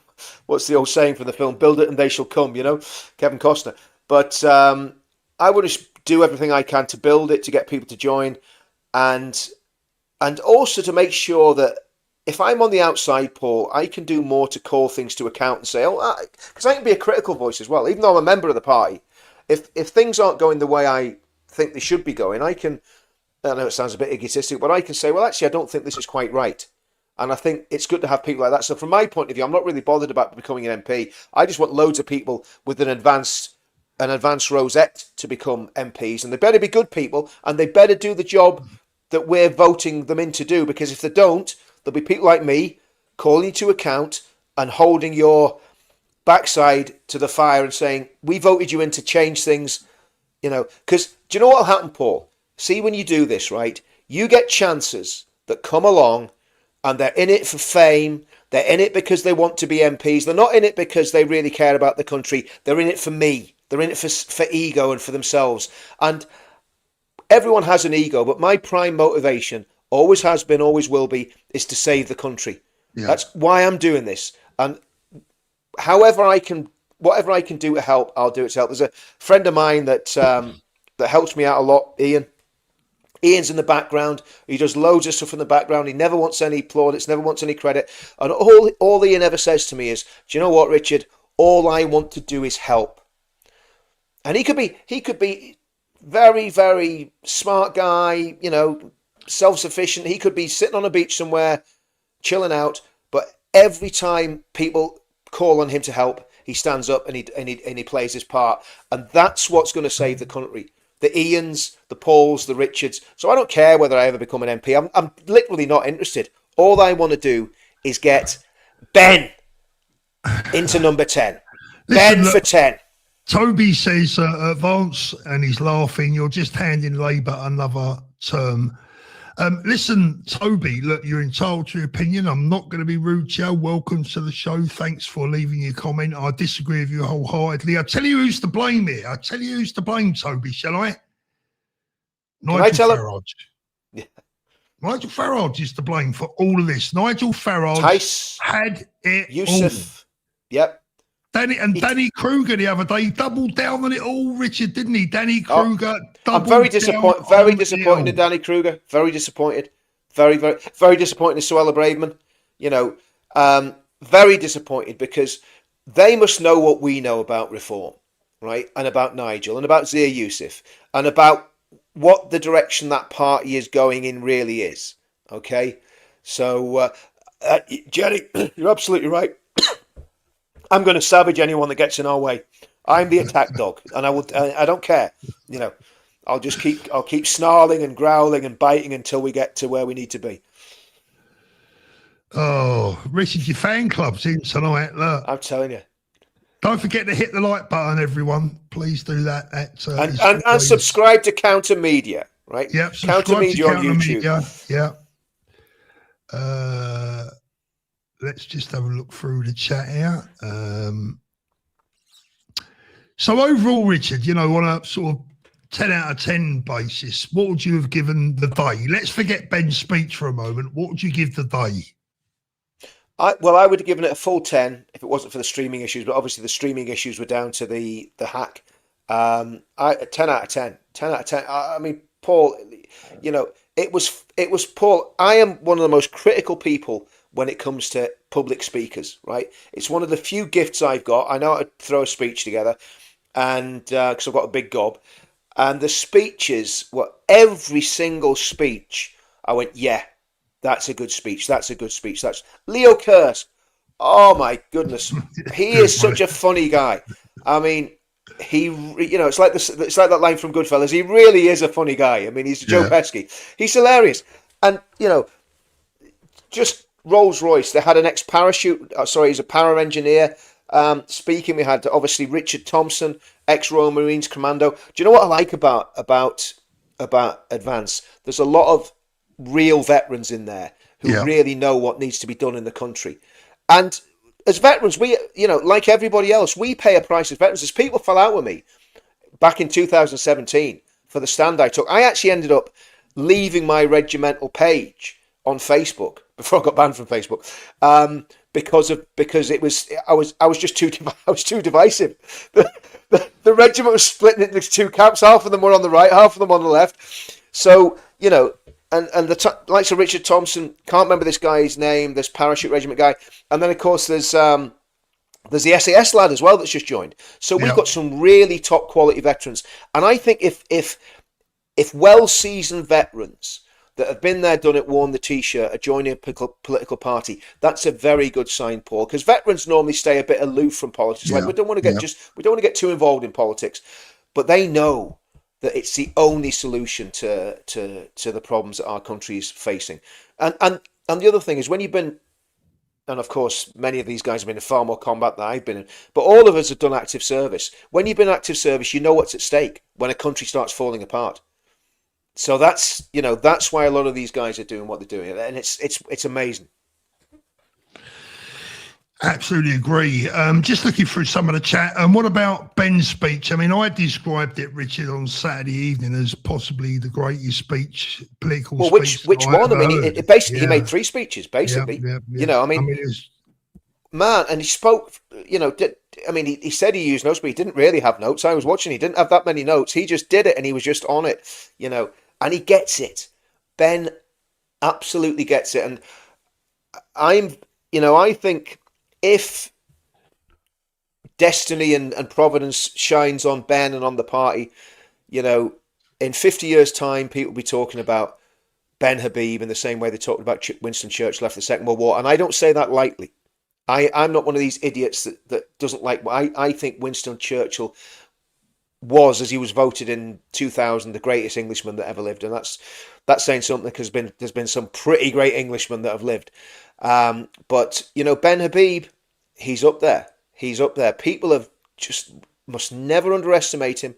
what's the old saying from the film? Build it and they shall come. Kevin Costner. But I would just do everything I can to build it, to get people to join, and also to make sure that if I'm on the outside, Paul, I can do more to call things to account and say, because I can be a critical voice as well, even though I'm a member of the party. If things aren't going the way I think they should be going, I know it sounds a bit egotistic, but I can say, well, actually, I don't think this is quite right. And I think it's good to have people like that. So from my point of view, I'm not really bothered about becoming an MP. I just want loads of people with an advanced rosette to become MPs. And they better be good people, and they better do the job that we're voting them in to do. Because if they don't, there'll be people like me calling you to account and holding your backside to the fire and saying, we voted you in to change things, Because do you know what will happen, Paul? See, when you do this, right, you get chances that come along and they're in it for fame. They're in it because they want to be MPs. They're not in it because they really care about the country. They're in it for me. They're in it for ego and for themselves. And everyone has an ego, but my prime motivation always has been, always will be, is to save the country. Yeah. That's why I'm doing this. And whatever I can do to help, I'll do it to help. There's a friend of mine that helps me out a lot, Ian. Ian's in the background. He does loads of stuff in the background. He never wants any plaudits, never wants any credit. And all Ian ever says to me is, do you know what, Richard? All I want to do is help. And he could be very, very smart guy, self-sufficient. He could be sitting on a beach somewhere, chilling out. But every time people call on him to help, he stands up and he plays his part. And that's what's going to save the country. The Ians, the Pauls, the Richards. So I don't care whether I ever become an MP. I'm literally not interested. All I want to do is get Ben into number 10. Ben for 10. Toby says advance, and he's laughing. You're just handing Labour another term. Listen, Toby, look, you're entitled to your opinion. I'm not going to be rude to you. Welcome to the show. Thanks for leaving your comment. I disagree with you wholeheartedly. I'll tell you who's to blame here. I'll tell you who's to blame, Toby, shall I? Nigel Farage. Yeah. Nigel Farage is to blame for all of this. Nigel Farage Tice, had it Yusuf. all. Yep. Danny Kruger the other day doubled down on it all, Richard, didn't he? Danny Kruger. I'm very disappointed. Very disappointed in Danny Kruger. Very disappointed. Very, very, very disappointed in Suella Braverman. Very disappointed because they must know what we know about reform, right? And about Nigel and about Zia Yusuf and about what the direction that party is going in really is. Okay, so Jerry, you're absolutely right. I'm going to savage anyone that gets in our way. I'm the attack dog, and I don't care. I'll keep snarling and growling and biting until we get to where we need to be. Oh, Richard, your fan club's in tonight. Look, I'm telling you. Don't forget to hit the like button, everyone. Please do that. And subscribe to Counter Media, right? Yep. Counter Media on YouTube. Yeah. Let's just have a look through the chat here. So overall, Richard, on a sort of 10 out of 10 basis, what would you have given the day? Let's forget Ben's speech for a moment. What would you give the day? I would have given it a full 10 if it wasn't for the streaming issues, but obviously the streaming issues were down to the hack. 10 out of 10. 10 out of 10. I mean, Paul, it was Paul. I am one of the most critical people when it comes to public speakers, right? It's one of the few gifts I've got. I know how to throw a speech together, and because I've got a big gob. And the speeches were every single speech. I went, yeah, that's a good speech. That's a good speech. That's Leo Kearse. Oh my goodness, he is such a funny guy. I mean, it's like that line from Goodfellas. He really is a funny guy. I mean, he's Joe Pesci. He's hilarious, and just. Rolls-Royce, they had an ex-parachute, he's a para-engineer speaking. We had, obviously, Richard Thompson, ex-Royal Marines Commando. Do you know what I like about Advance? There's a lot of real veterans in there who really know what needs to be done in the country. And as veterans, we, like everybody else, we pay a price as veterans. As people fell out with me back in 2017 for the stand I took, I actually ended up leaving my regimental page on Facebook before I got banned from Facebook, because I was just too divisive. The regiment was split into two camps. Half of them were on the right, half of them on the left. So, you know, and the likes of Richard Thompson, can't remember this guy's name, this parachute regiment guy, and then of course there's the SAS lad as well that's just joined. So we've got some really top quality veterans, and I think if well seasoned veterans that have been there, done it, worn the T-shirt, are joining a political party, that's a very good sign, Paul. Because veterans normally stay a bit aloof from politics. Like we don't want to get too involved in politics, but they know that it's the only solution to the problems that our country is facing. And the other thing is, when you've been, and of course many of these guys have been in far more combat than I've been in, but all of us have done active service. When you've been in active service, you know what's at stake when a country starts falling apart. So that's why a lot of these guys are doing what they're doing, and it's amazing. Absolutely agree. Just looking through some of the chat. And what about Ben's speech? I mean, I described it, Richard, on Saturday evening as possibly the greatest speech, political speech. Which one? I mean, he made 3 speeches, basically. You know, I mean man, and he spoke, you know, he said he used notes, but he didn't really have notes. I was watching, he didn't have that many notes. He just did it, and he was just on it, you know, and he gets it. Ben absolutely gets it. And I think if destiny and providence shines on Ben and on the party, you know, in 50 years' time, people will be talking about Ben Habib in the same way they talked about Winston Churchill after the Second World War. And I don't say that lightly. I'm not one of these idiots that doesn't like. I think Winston Churchill was, as he was voted in 2000, the greatest Englishman that ever lived, and that's saying something, because there's been some pretty great Englishmen that have lived. But you know, Ben Habib, he's up there. He's up there. People must never underestimate him,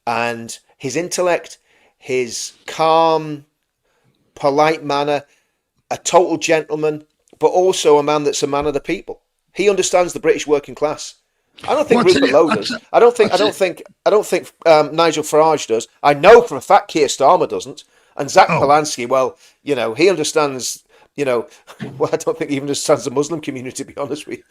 and his intellect, his calm, polite manner, a total gentleman, but also a man that's a man of the people. He understands the British working class. I don't think Rupert Lowe does. I don't think Nigel Farage does. I know for a fact Keir Starmer doesn't. And Zach Polanski, well, you know, he understands, you know, well, I don't think he even understands the Muslim community, to be honest with you.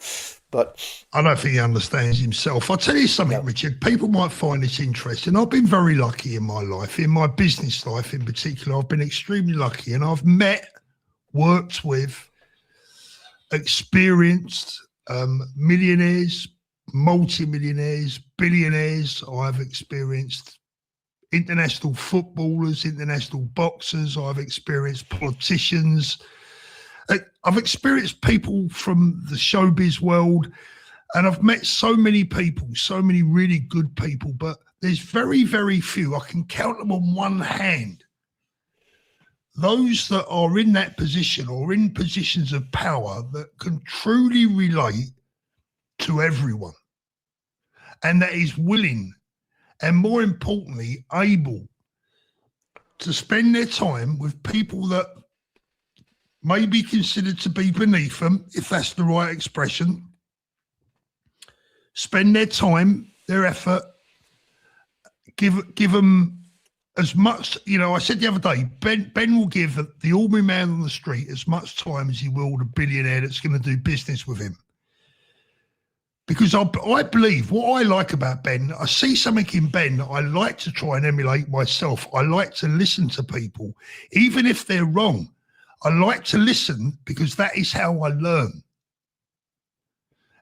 But I don't think he understands himself. I'll tell you something, Richard. People might find this interesting. I've been very lucky in my life, in my business life in particular. I've been extremely lucky, and I've worked with, experienced millionaires, multi-millionaires, billionaires. I've experienced international footballers, international boxers. I've experienced politicians. I've experienced people from the showbiz world, and I've met so many people, so many really good people, but there's very, very few. I can count them on one hand. Those that are in that position or in positions of power that can truly relate to everyone, and that is willing and, more importantly, able to spend their time with people that may be considered to be beneath them, if that's the right expression. Spend their time, their effort, give them as much, you know. I said the other day, Ben will give the ordinary man on the street as much time as he will the billionaire that's going to do business with him. Because I believe, what I like about Ben, I see something in Ben that I like to try and emulate myself. I like to listen to people, even if they're wrong. I like to listen because that is how I learn.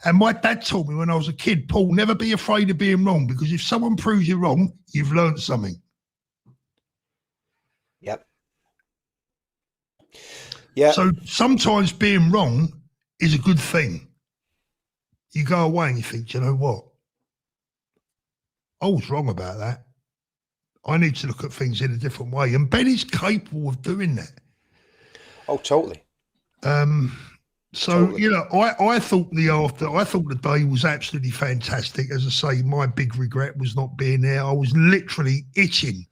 And my dad told me when I was a kid, Paul, never be afraid of being wrong, because if someone proves you wrong, you've learned something. Yep. Yeah. So sometimes being wrong is a good thing. You go away and you think, you know what? I was wrong about that. I need to look at things in a different way. And Ben is capable of doing that. Oh, totally. Totally. You know, I thought the day was absolutely fantastic. As I say, my big regret was not being there. I was literally itching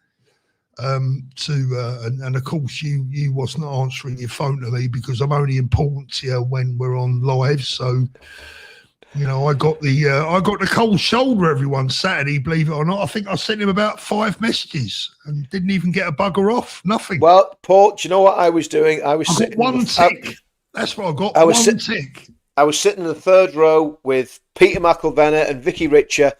and of course you wasn't answering your phone to me, because I'm only important to you when we're on live. So You know, I got the cold shoulder everyone Saturday, believe it or not. I think I sent him about 5 messages and didn't even get a bugger off. Nothing. Well, Paul, do you know what I was doing? I was got one tick. That's what I got. One tick. I was sitting in the third row with Peter McElvenna and Vicky Richer,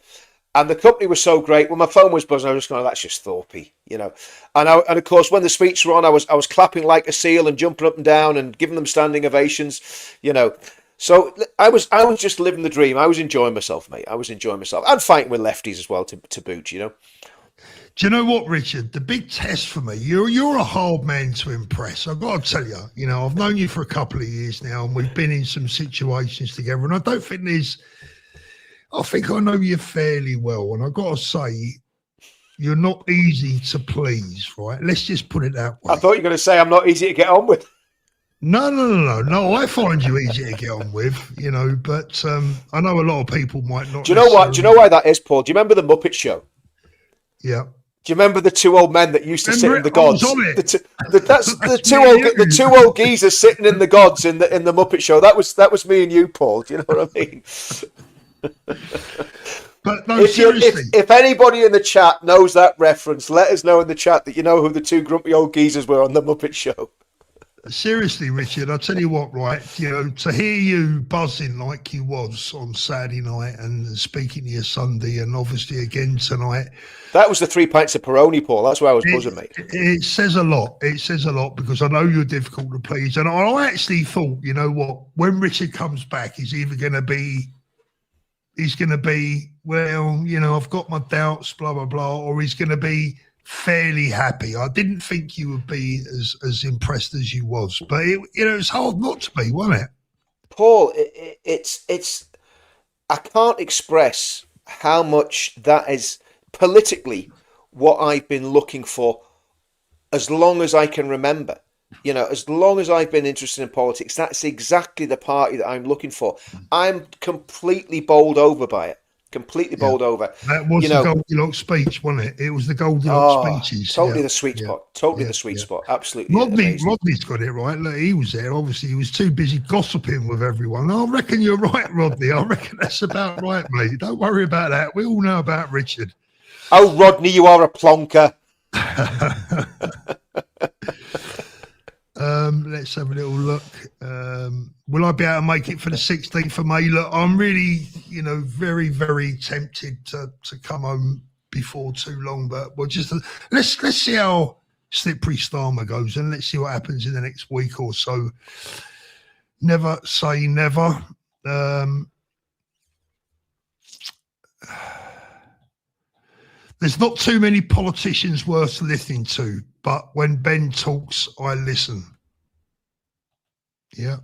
and the company was so great. When my phone was buzzing, I was just going, "That's just Thorpe," you know. And of course, when the speeches were on, I was clapping like a seal and jumping up and down and giving them standing ovations, you know. So I was just living the dream. I was enjoying myself, mate. I was enjoying myself. And fighting with lefties as well to boot, you know. Do you know what, Richard? The big test for me, you're a hard man to impress. I've got to tell you, you know, I've known you for a couple of years now and we've been in some situations together. And I don't think I think I know you fairly well. And I've got to say, you're not easy to please, right? Let's just put it that way. I thought you were going to say I'm not easy to get on with. No. I find you easy to get on with, you know, but I know a lot of people might not. Do you know what? Do you know why that is, Paul? Do you remember the Muppet Show? Yeah. Do you remember the 2 old men that used to sit in the gods? That's the two old geezers sitting in the gods in the Muppet Show. That was me and you, Paul. Do you know what I mean? But no, seriously. If anybody in the chat knows that reference, let us know in the chat that you know who the 2 grumpy old geezers were on the Muppet Show. Seriously, Richard, I'll tell you what, right? You know, to hear you buzzing like you was on Saturday night and speaking to you Sunday and obviously again tonight. That was the 3 pints of Peroni, Paul. That's why I was buzzing, mate. It says a lot. It says a lot because I know you're difficult to please. And I actually thought, you know what, when Richard comes back, he's going to be, well, you know, I've got my doubts, blah, blah, blah, or he's going to be fairly happy. I didn't think you would be as impressed as you was, but it's hard not to be, wasn't it? Paul, it's I can't express how much that is politically what I've been looking for as long as I can remember. You know, as long as I've been interested in politics, that's exactly the party that I'm looking for. I'm completely bowled over by it. Completely bowled over. That was the Goldilocks speech, wasn't it? It was the Goldilocks speeches. Totally the sweet spot. Totally the sweet spot. Absolutely. Rodney's got it right. Look, he was there. Obviously, he was too busy gossiping with everyone. I reckon you're right, Rodney. I reckon that's about right, mate. Don't worry about that. We all know about Richard. Oh, Rodney, you are a plonker. Let's have a little look. Will I be able to make it for the 16th of May? Look, I'm really, you know, very, very tempted to come home before too long, but we'll just let's see how Slippery Starmer goes and let's see what happens in the next week or so. Never say never. There's not too many politicians worth listening to, but when Ben talks, I listen. Yeah,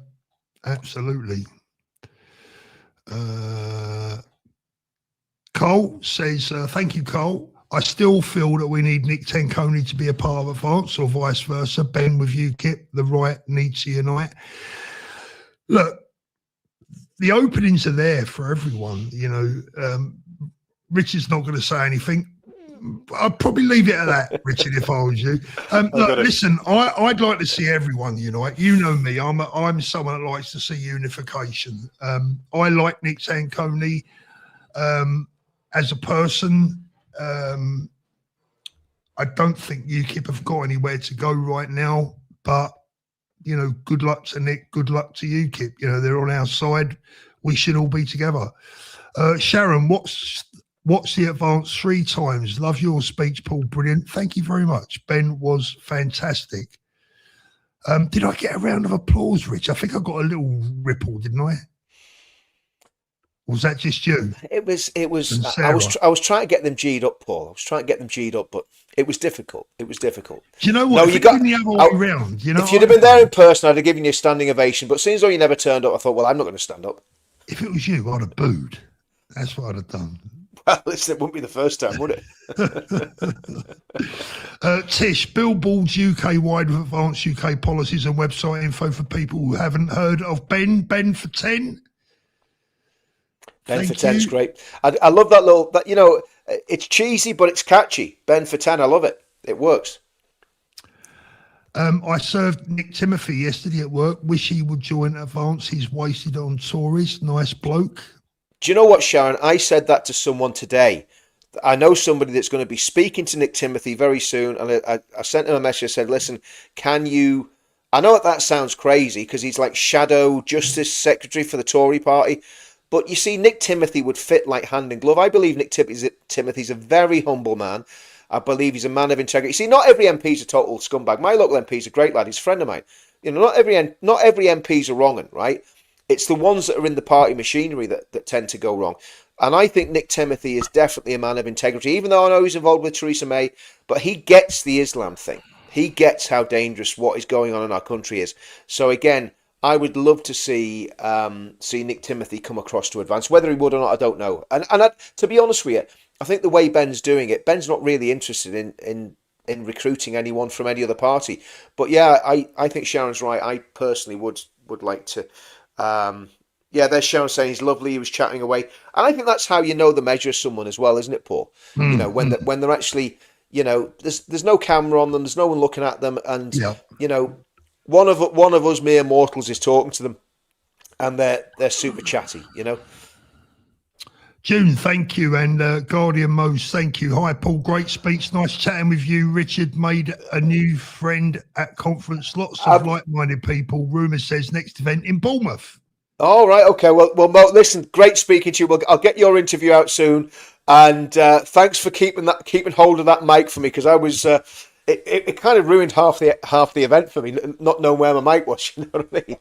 absolutely. Cole says, thank you, Cole. I still feel that we need Nick Tanconi to be a part of Advance or vice versa. Ben with UKIP, the right needs to unite. Look, the openings are there for everyone. You know, Richard's not going to say anything. I'd probably leave it at that, Richard, if I was you. Look, listen, I'd like to see everyone unite. You know me. I'm someone that likes to see unification. I like Nick Tanconi as a person. I don't think UKIP have got anywhere to go right now, but, you know, good luck to Nick, good luck to UKIP. You know, they're on our side. We should all be together. Sharon, watch the Advance 3 times. Love your speech, Paul. Brilliant. Thank you very much. Ben was fantastic. Did I get a round of applause, Rich? I think I got a little ripple, didn't I? Or was that just you? It was. I was trying to get them G'd up, Paul. I was trying to get them G'd up, but it was difficult. Do you know what? No, you got the other way round. You know, if you'd have been there in person, I'd have given you a standing ovation. But seeing as though you never turned up, I thought, well, I'm not going to stand up. If it was you, I'd have booed. That's what I'd have done. Well, listen, it wouldn't be the first time, would it? Tish, billboards UK-wide with Advanced UK policies and website info for people who haven't heard of Ben. Ben for 10. Ben for 10 is great. I love that little, you know, it's cheesy, but it's catchy. Ben for 10, I love it. It works. I served Nick Timothy yesterday at work. Wish he would join Advance. He's wasted on Tories. Nice bloke. Do you know what, Sharon? I said that to someone today. I know somebody that's going to be speaking to Nick Timothy very soon, and I sent him a message. I said, listen, can you... I know that sounds crazy because he's like shadow justice secretary for the Tory party, but you see, Nick Timothy would fit like hand in glove. I believe Nick Timothy's a very humble man. I believe he's a man of integrity. You see, not every MP is a total scumbag. My local MP is a great lad. He's a friend of mine. Not every MP's are wrong, right? It's the ones that are in the party machinery that tend to go wrong. And I think Nick Timothy is definitely a man of integrity, even though I know he's involved with Theresa May, but he gets the Islam thing. He gets how dangerous what is going on in our country is. So again, I would love to see Nick Timothy come across to advance. Whether he would or not, I don't know. And to be honest with you, I think the way Ben's doing it, Ben's not really interested in recruiting anyone from any other party. But yeah, I think Sharon's right. I personally would like to. There's Sharon saying he's lovely. He was chatting away, and I think that's how you know the measure of someone as well, isn't it, Paul? You know, when they're actually, there's no camera on them, there's no one looking at them, and one of us mere mortals is talking to them, and they're super chatty, June, thank you, and Guardian Mose, thank you. Hi, Paul, great speech, nice chatting with you. Richard made a new friend at conference, lots of like-minded people. Rumour says next event in Bournemouth. All right, okay. Well, Mo, listen, great speaking to you. I'll get your interview out soon, and thanks for keeping hold of that mic for me, because I was it kind of ruined half the event for me, not knowing where my mic was. You know what I mean?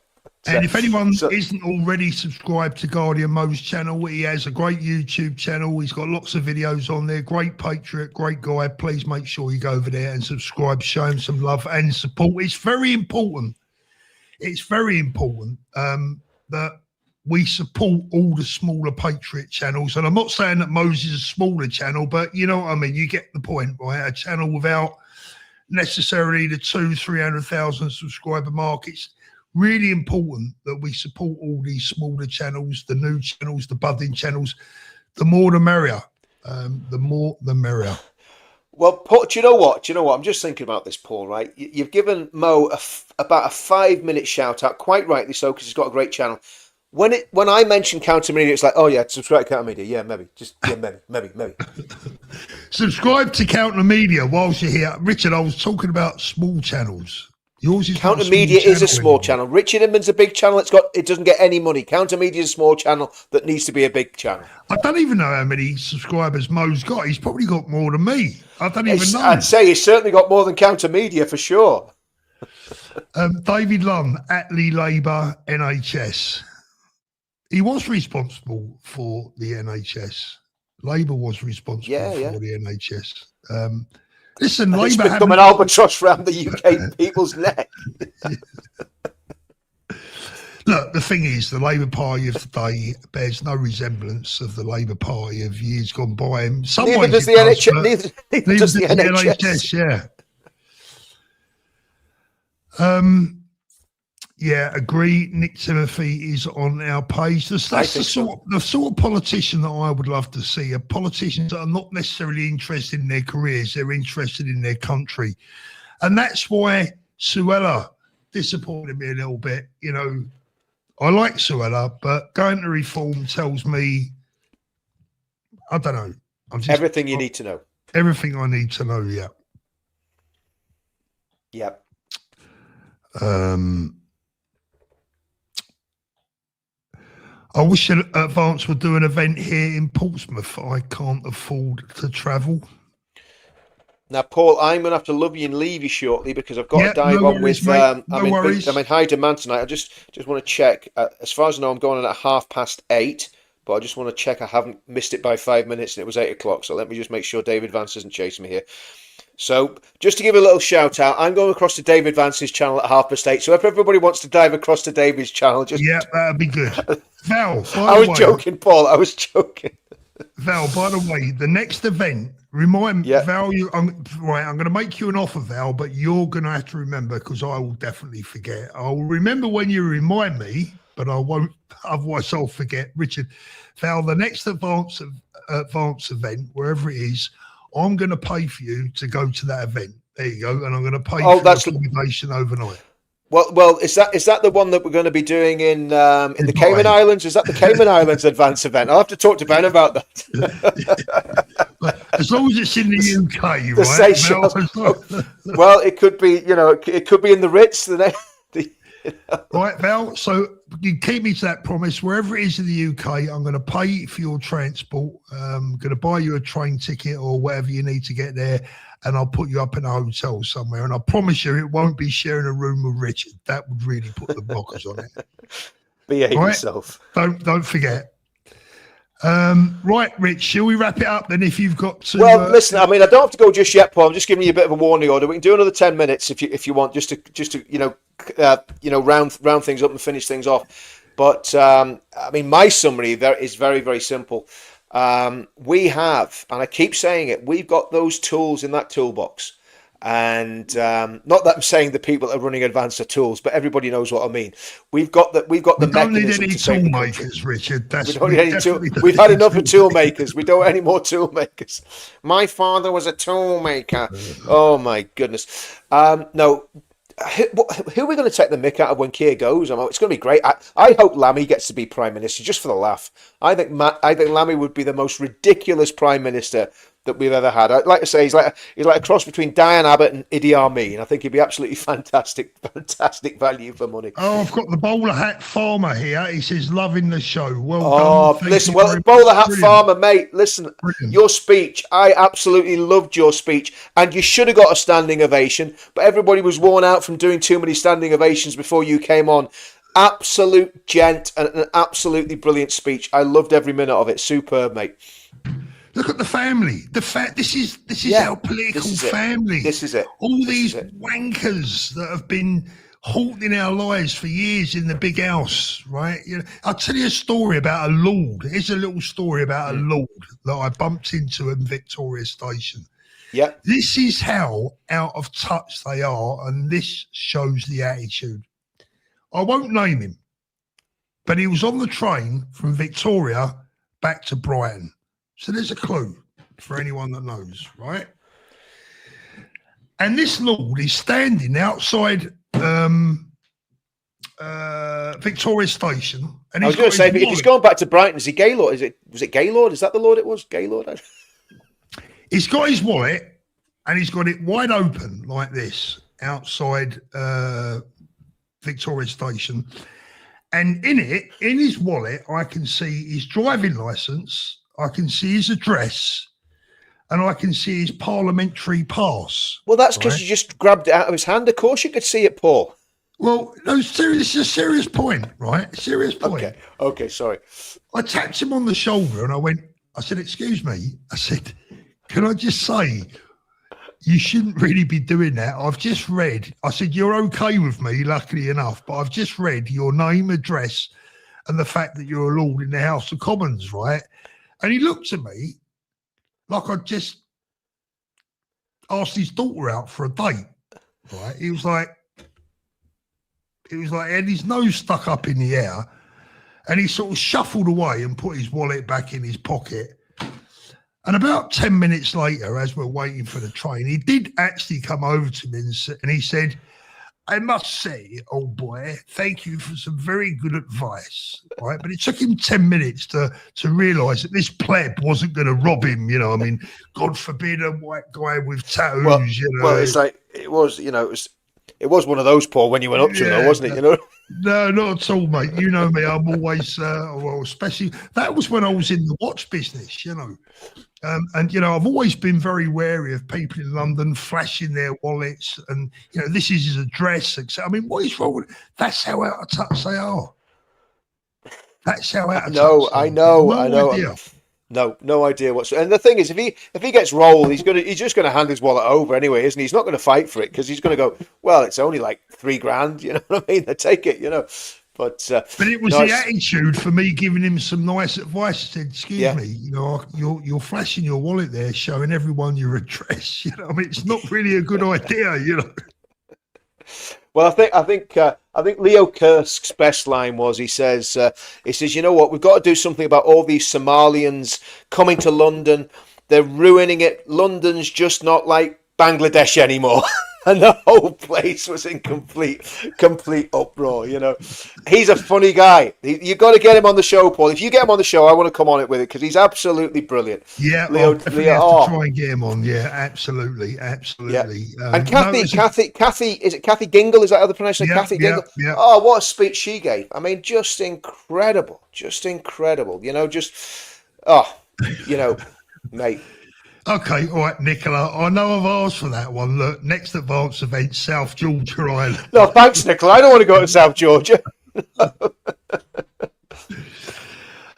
And if anyone isn't already subscribed to Guardian Mo's channel, he has a great YouTube channel. He's got lots of videos on there. Great patriot, great guy. Please make sure you go over there and subscribe, show him some love and support. It's very important. It's very important that we support all the smaller patriot channels. And I'm not saying that Mo's is a smaller channel, but you know what I mean? You get the point, right? A channel without necessarily the 200,000-300,000 subscriber mark. It's really important that we support all these smaller channels, the new channels, the budding channels. The more the merrier. The more the merrier. Well, Paul, do you know what? I'm just thinking about this, Paul, right? You've given Mo about a 5-minute shout out, quite rightly so, because he's got a great channel. When I mention Counter Media, it's like, oh yeah, subscribe to Counter Media. Yeah, maybe. Maybe. Subscribe to Counter Media whilst you're here. Richard, I was talking about small channels. Yours is Counter Media is a small channel. Richard Inman's a big channel. It doesn't get any money. Counter Media is a small channel that needs to be a big channel. I don't even know how many subscribers Mo's got. He's probably got more than me. I don't even know. I'd say he's certainly got more than Counter Media for sure. David Lunn, Attlee Labour, NHS. He was responsible for the NHS. Labour was responsible for the NHS. Listen, Labour it's become an albatross around the UK people's neck. Look, the thing is, the Labour Party of today bears no resemblance of the Labour Party of years gone by. In some neither ways does the NHS. Neither does the NHS. Yeah. Yeah, agree. Nick Timothy is on our page. That's the sort of politician that I would love to see. Politicians that are not necessarily interested in their careers; they're interested in their country, and that's why Suella disappointed me a little bit. I like Suella, but going to Reform tells me, I don't know. Everything you need to know. Everything I need to know. Yeah. Yep. I wish Advance would do an event here in Portsmouth. I can't afford to travel. Now, Paul, I'm going to have to love you and leave you shortly because I've got to dive on with. I'm in high demand tonight. I just want to check. As far as I know, I'm going on at 8:30, but I just want to check I haven't missed it by 5 minutes and it was 8 o'clock. So let me just make sure David Vance isn't chasing me here. So just to give a little shout out, I'm going across to David Vance's channel at 8:30. So if everybody wants to dive across to David's channel, that'd be good. Val, I was joking, Paul. I was joking. Val, by the way, the next event, remind Val, I'm going to make you an offer, Val, but you're going to have to remember because I will definitely forget. I'll remember when you remind me, but I won't. Otherwise, I'll forget. Richard, Val, the next advance event, wherever it is, I'm going to pay for you to go to that event. There you go. And I'm going to pay for accommodation overnight. Well, is that the one that we're going to be doing in the Dubai. Cayman Islands? Is that the Cayman Islands advance event? I'll have to talk to Ben about that. As long as it's in the UK, The right? Seychelles. Mel? Well, it could be, it could be in the Ritz. Right, Mel. So you keep me to that promise. Wherever it is in the UK, I'm going to pay for your transport. I'm going to buy you a train ticket or whatever you need to get there, and I'll put you up in a hotel somewhere. And I promise you, it won't be sharing a room with Richard. That would really put the blockers on it. Behave Right? yourself. Don't forget. Right, Rich. Shall we wrap it up then? If you've got to. Well, listen. I mean, I don't have to go just yet, Paul. I'm just giving you a bit of a warning order. We can do another 10 minutes if you want, just to round things up and finish things off. But I mean, my summary there is very, very simple. We have, and I keep saying it, we've got those tools in that toolbox. And not that I'm saying the people that are running Advance are tools, but everybody knows what I mean. We've got the we don't need mechanism any to take tool the makers, Richard. we don't need any tool. We've had enough of tool makers. We don't want any more tool makers. My father was a tool maker. Oh my goodness. No. Who are we going to take the mick out of when Keir goes? It's going to be great. I hope Lammy gets to be Prime Minister just for the laugh. I think Lammy would be the most ridiculous Prime Minister that we've ever had. I'd like to say he's like a cross between Diane Abbott and Idi Amin. I think he'd be absolutely fantastic value for money. Oh, I've got the bowler hat farmer here. He says, loving the show. Well Oh, done. listen, Thank you very Bowler much. Hat Brilliant. Farmer, mate, listen, Brilliant. your speech, I absolutely loved your speech, and you should have got a standing ovation, but everybody was worn out from doing too many standing ovations before you came on. Absolute gent and an absolutely brilliant speech. I loved every minute of it. Superb, mate. Look at the family. This is our political this is it. family. This is it. All This these is it. wankers that have been halting our lives for years in the big house, right? You know, I'll tell you a story about a lord. Here's a little story about a lord that I bumped into in Victoria Station. Yeah. This is how out of touch they are, and this shows the attitude. I won't name him, but he was on the train from Victoria back to Brighton. So there's a clue for anyone that knows, right? And this lord is standing outside Victoria Station. And I was going to say, if he's going back to Brighton, is he Gaylord? Was it Gaylord? Is that the Lord it was? Gaylord? He's got his wallet and he's got it wide open like this outside Victoria Station. And in his wallet, I can see his driving licence, I can see his address, and I can see his parliamentary pass. Well, that's because you just grabbed it out of his hand. Of course you could see it, Paul. Well, no, this is a serious point, right? Serious point. Okay, sorry. I tapped him on the shoulder and I said, excuse me. I said, can I just say, you shouldn't really be doing that. I've just read, I said, you're okay with me, luckily enough, but I've just read your name, address, and the fact that you're a lord in the House of Commons, right? And he looked at me like I'd just asked his daughter out for a date, right? He was like, he had his nose stuck up in the air, and he sort of shuffled away and put his wallet back in his pocket. And about 10 minutes later, as we're waiting for the train, he did actually come over to me and he said, I must say, old boy, thank you for some very good advice, right? But it took him 10 minutes to realise that this pleb wasn't going to rob him, you know. I mean, God forbid a white guy with tattoos, Well, you know. well, it's like, it was one of those, Paul, when you went up to him, though, wasn't it? You know? No, not at all, mate. You know me. I'm always, especially, that was when I was in the watch business, you know. And, you know, I've always been very wary of people in London flashing their wallets and, you know, this is his address. I mean, what is wrong with it? That's how out of touch they are. That's how out of touch they are. I know. Idea. No idea whatsoever. And the thing is, if he gets rolled, he's just gonna hand his wallet over anyway, isn't he? He's not going to fight for it because he's going to go, well, it's only like $3,000. You know what I mean? They take it, you know. But it was the attitude for me giving him some nice advice. I said, excuse me, you know, you're flashing your wallet there, showing everyone your address. You know, I mean, it's not really a good idea, you know. Well, I think Leo Kursk's best line was he says, you know what, we've got to do something about all these Somalians coming to London. They're ruining it. London's just not like Bangladesh anymore. and the whole place was in complete uproar. You know, he's a funny guy. You got to get him on the show, Paul. If you get him on the show, I want to come on it with it because he's absolutely brilliant. Yeah, Leo, I'll definitely have to try and get him on. Yeah, absolutely. Yeah. And Kathy, is it Kathy Gingle? Is that how they pronounce it? Kathy Gingle. Yeah. Oh, what a speech she gave! I mean, just incredible. You know, mate. Okay, all right, Nicola. I know I've asked for that one. Look, next advance event, South Georgia Island. No, thanks, Nicola. I don't want to go to South Georgia.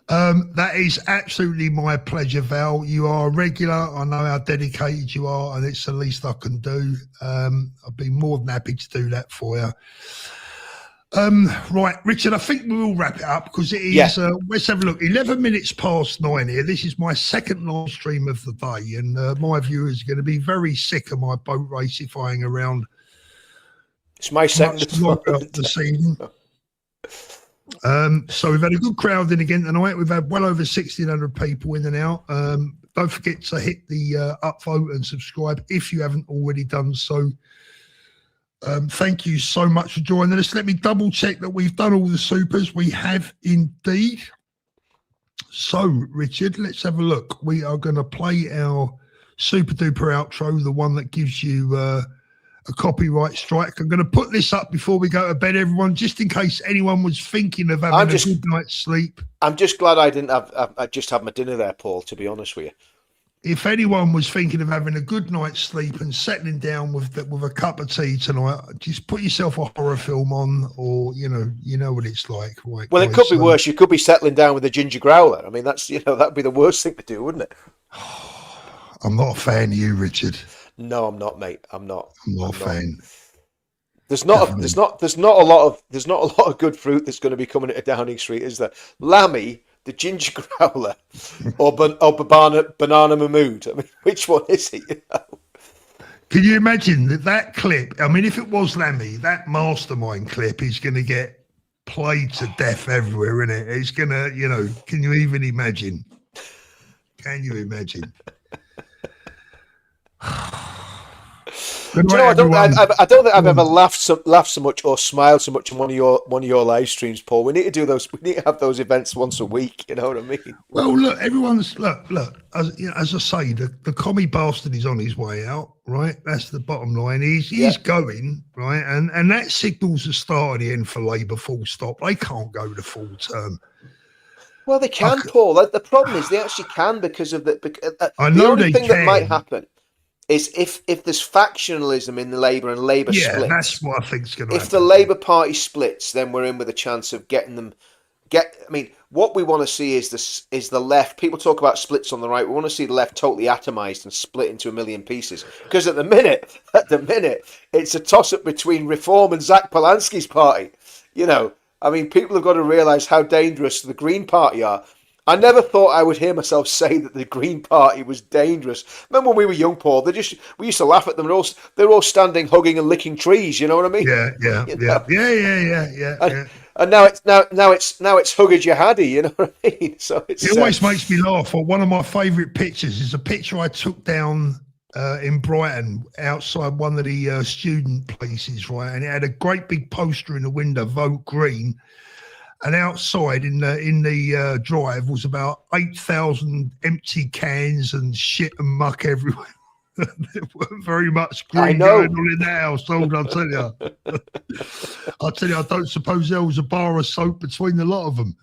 That is absolutely my pleasure, Val. You are a regular. I know how dedicated you are, and it's the least I can do. I'd be more than happy to do that for you. Right, Richard, I think we will wrap it up because it is, let's have a look, 11 minutes past 9 here. This is my second live stream of the day, and my viewers are going to be very sick of my boat racifying around. It's my second this evening. So we've had a good crowd in again tonight. We've had well over 1,600 people in and out. Don't forget to hit the upvote and subscribe if you haven't already done so. Thank you so much for joining us. Let me double check that we've done all the supers. We have indeed. So, Richard, let's have a look. We are going to play our super duper outro, the one that gives you a copyright strike. I'm going to put this up before we go to bed, everyone, just in case anyone was thinking of having a good night's sleep. I'm just glad I didn't I just had my dinner there, Paul, to be honest with you. If anyone was thinking of having a good night's sleep and settling down with a cup of tea tonight, just put yourself a horror film on, or you know what it's like. Right, well, it could be worse. You could be settling down with a ginger growler. I mean, that's that'd be the worst thing to do, wouldn't it? I'm not a fan of you, Richard. No, I'm not, mate. I'm not a fan. There's not a lot of good fruit that's going to be coming into Downing Street, is there? Lammy, the ginger growler, or banana Mahmood. I mean, which one is it? You know? Can you imagine that clip? I mean, if it was Lammy, that mastermind clip is going to get played to death everywhere, isn't it? It's going to, can you even imagine? Can you imagine? Do you know, I don't think I've ever laughed so much or smiled so much on one of your live streams, Paul. We need to do those. We need to have those events once a week. You know what I mean? Well, look, everyone's look. As I say, the commie bastard is on his way out. Right, that's the bottom line. He's going right, and that signals the start of the end for Labour. Full stop. They can't go the full term. Well, they can, Paul. The problem is they actually can because of I know the only thing can. That might happen is if there's factionalism in the Labour and Labour splits. Yeah, that's what I think is going to happen. If the Labour Party splits, then we're in with a chance of getting them. I mean, what we want to see is the left. People talk about splits on the right. We want to see the left totally atomised and split into a million pieces. Because at the minute, it's a toss-up between Reform and Zach Polanski's party. You know, I mean, people have got to realise how dangerous the Green Party are. I never thought I would hear myself say that the Green Party was dangerous. Remember when we were young, Paul? We used to laugh at them. They're all standing, hugging, and licking trees. You know what I mean? Yeah. And now it's Hugger Jihadi. You know what I mean? So it always makes me laugh. One of my favourite pictures is a picture I took down in Brighton outside one of the student places, right? And it had a great big poster in the window, "Vote Green." And outside in the drive was about 8,000 empty cans and shit and muck everywhere. There weren't very much green going on in the household, I'll tell you. I don't suppose there was a bar of soap between the lot of them.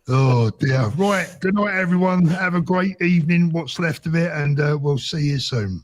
Oh, dear. Right. Good night, everyone. Have a great evening, what's left of it, and we'll see you soon.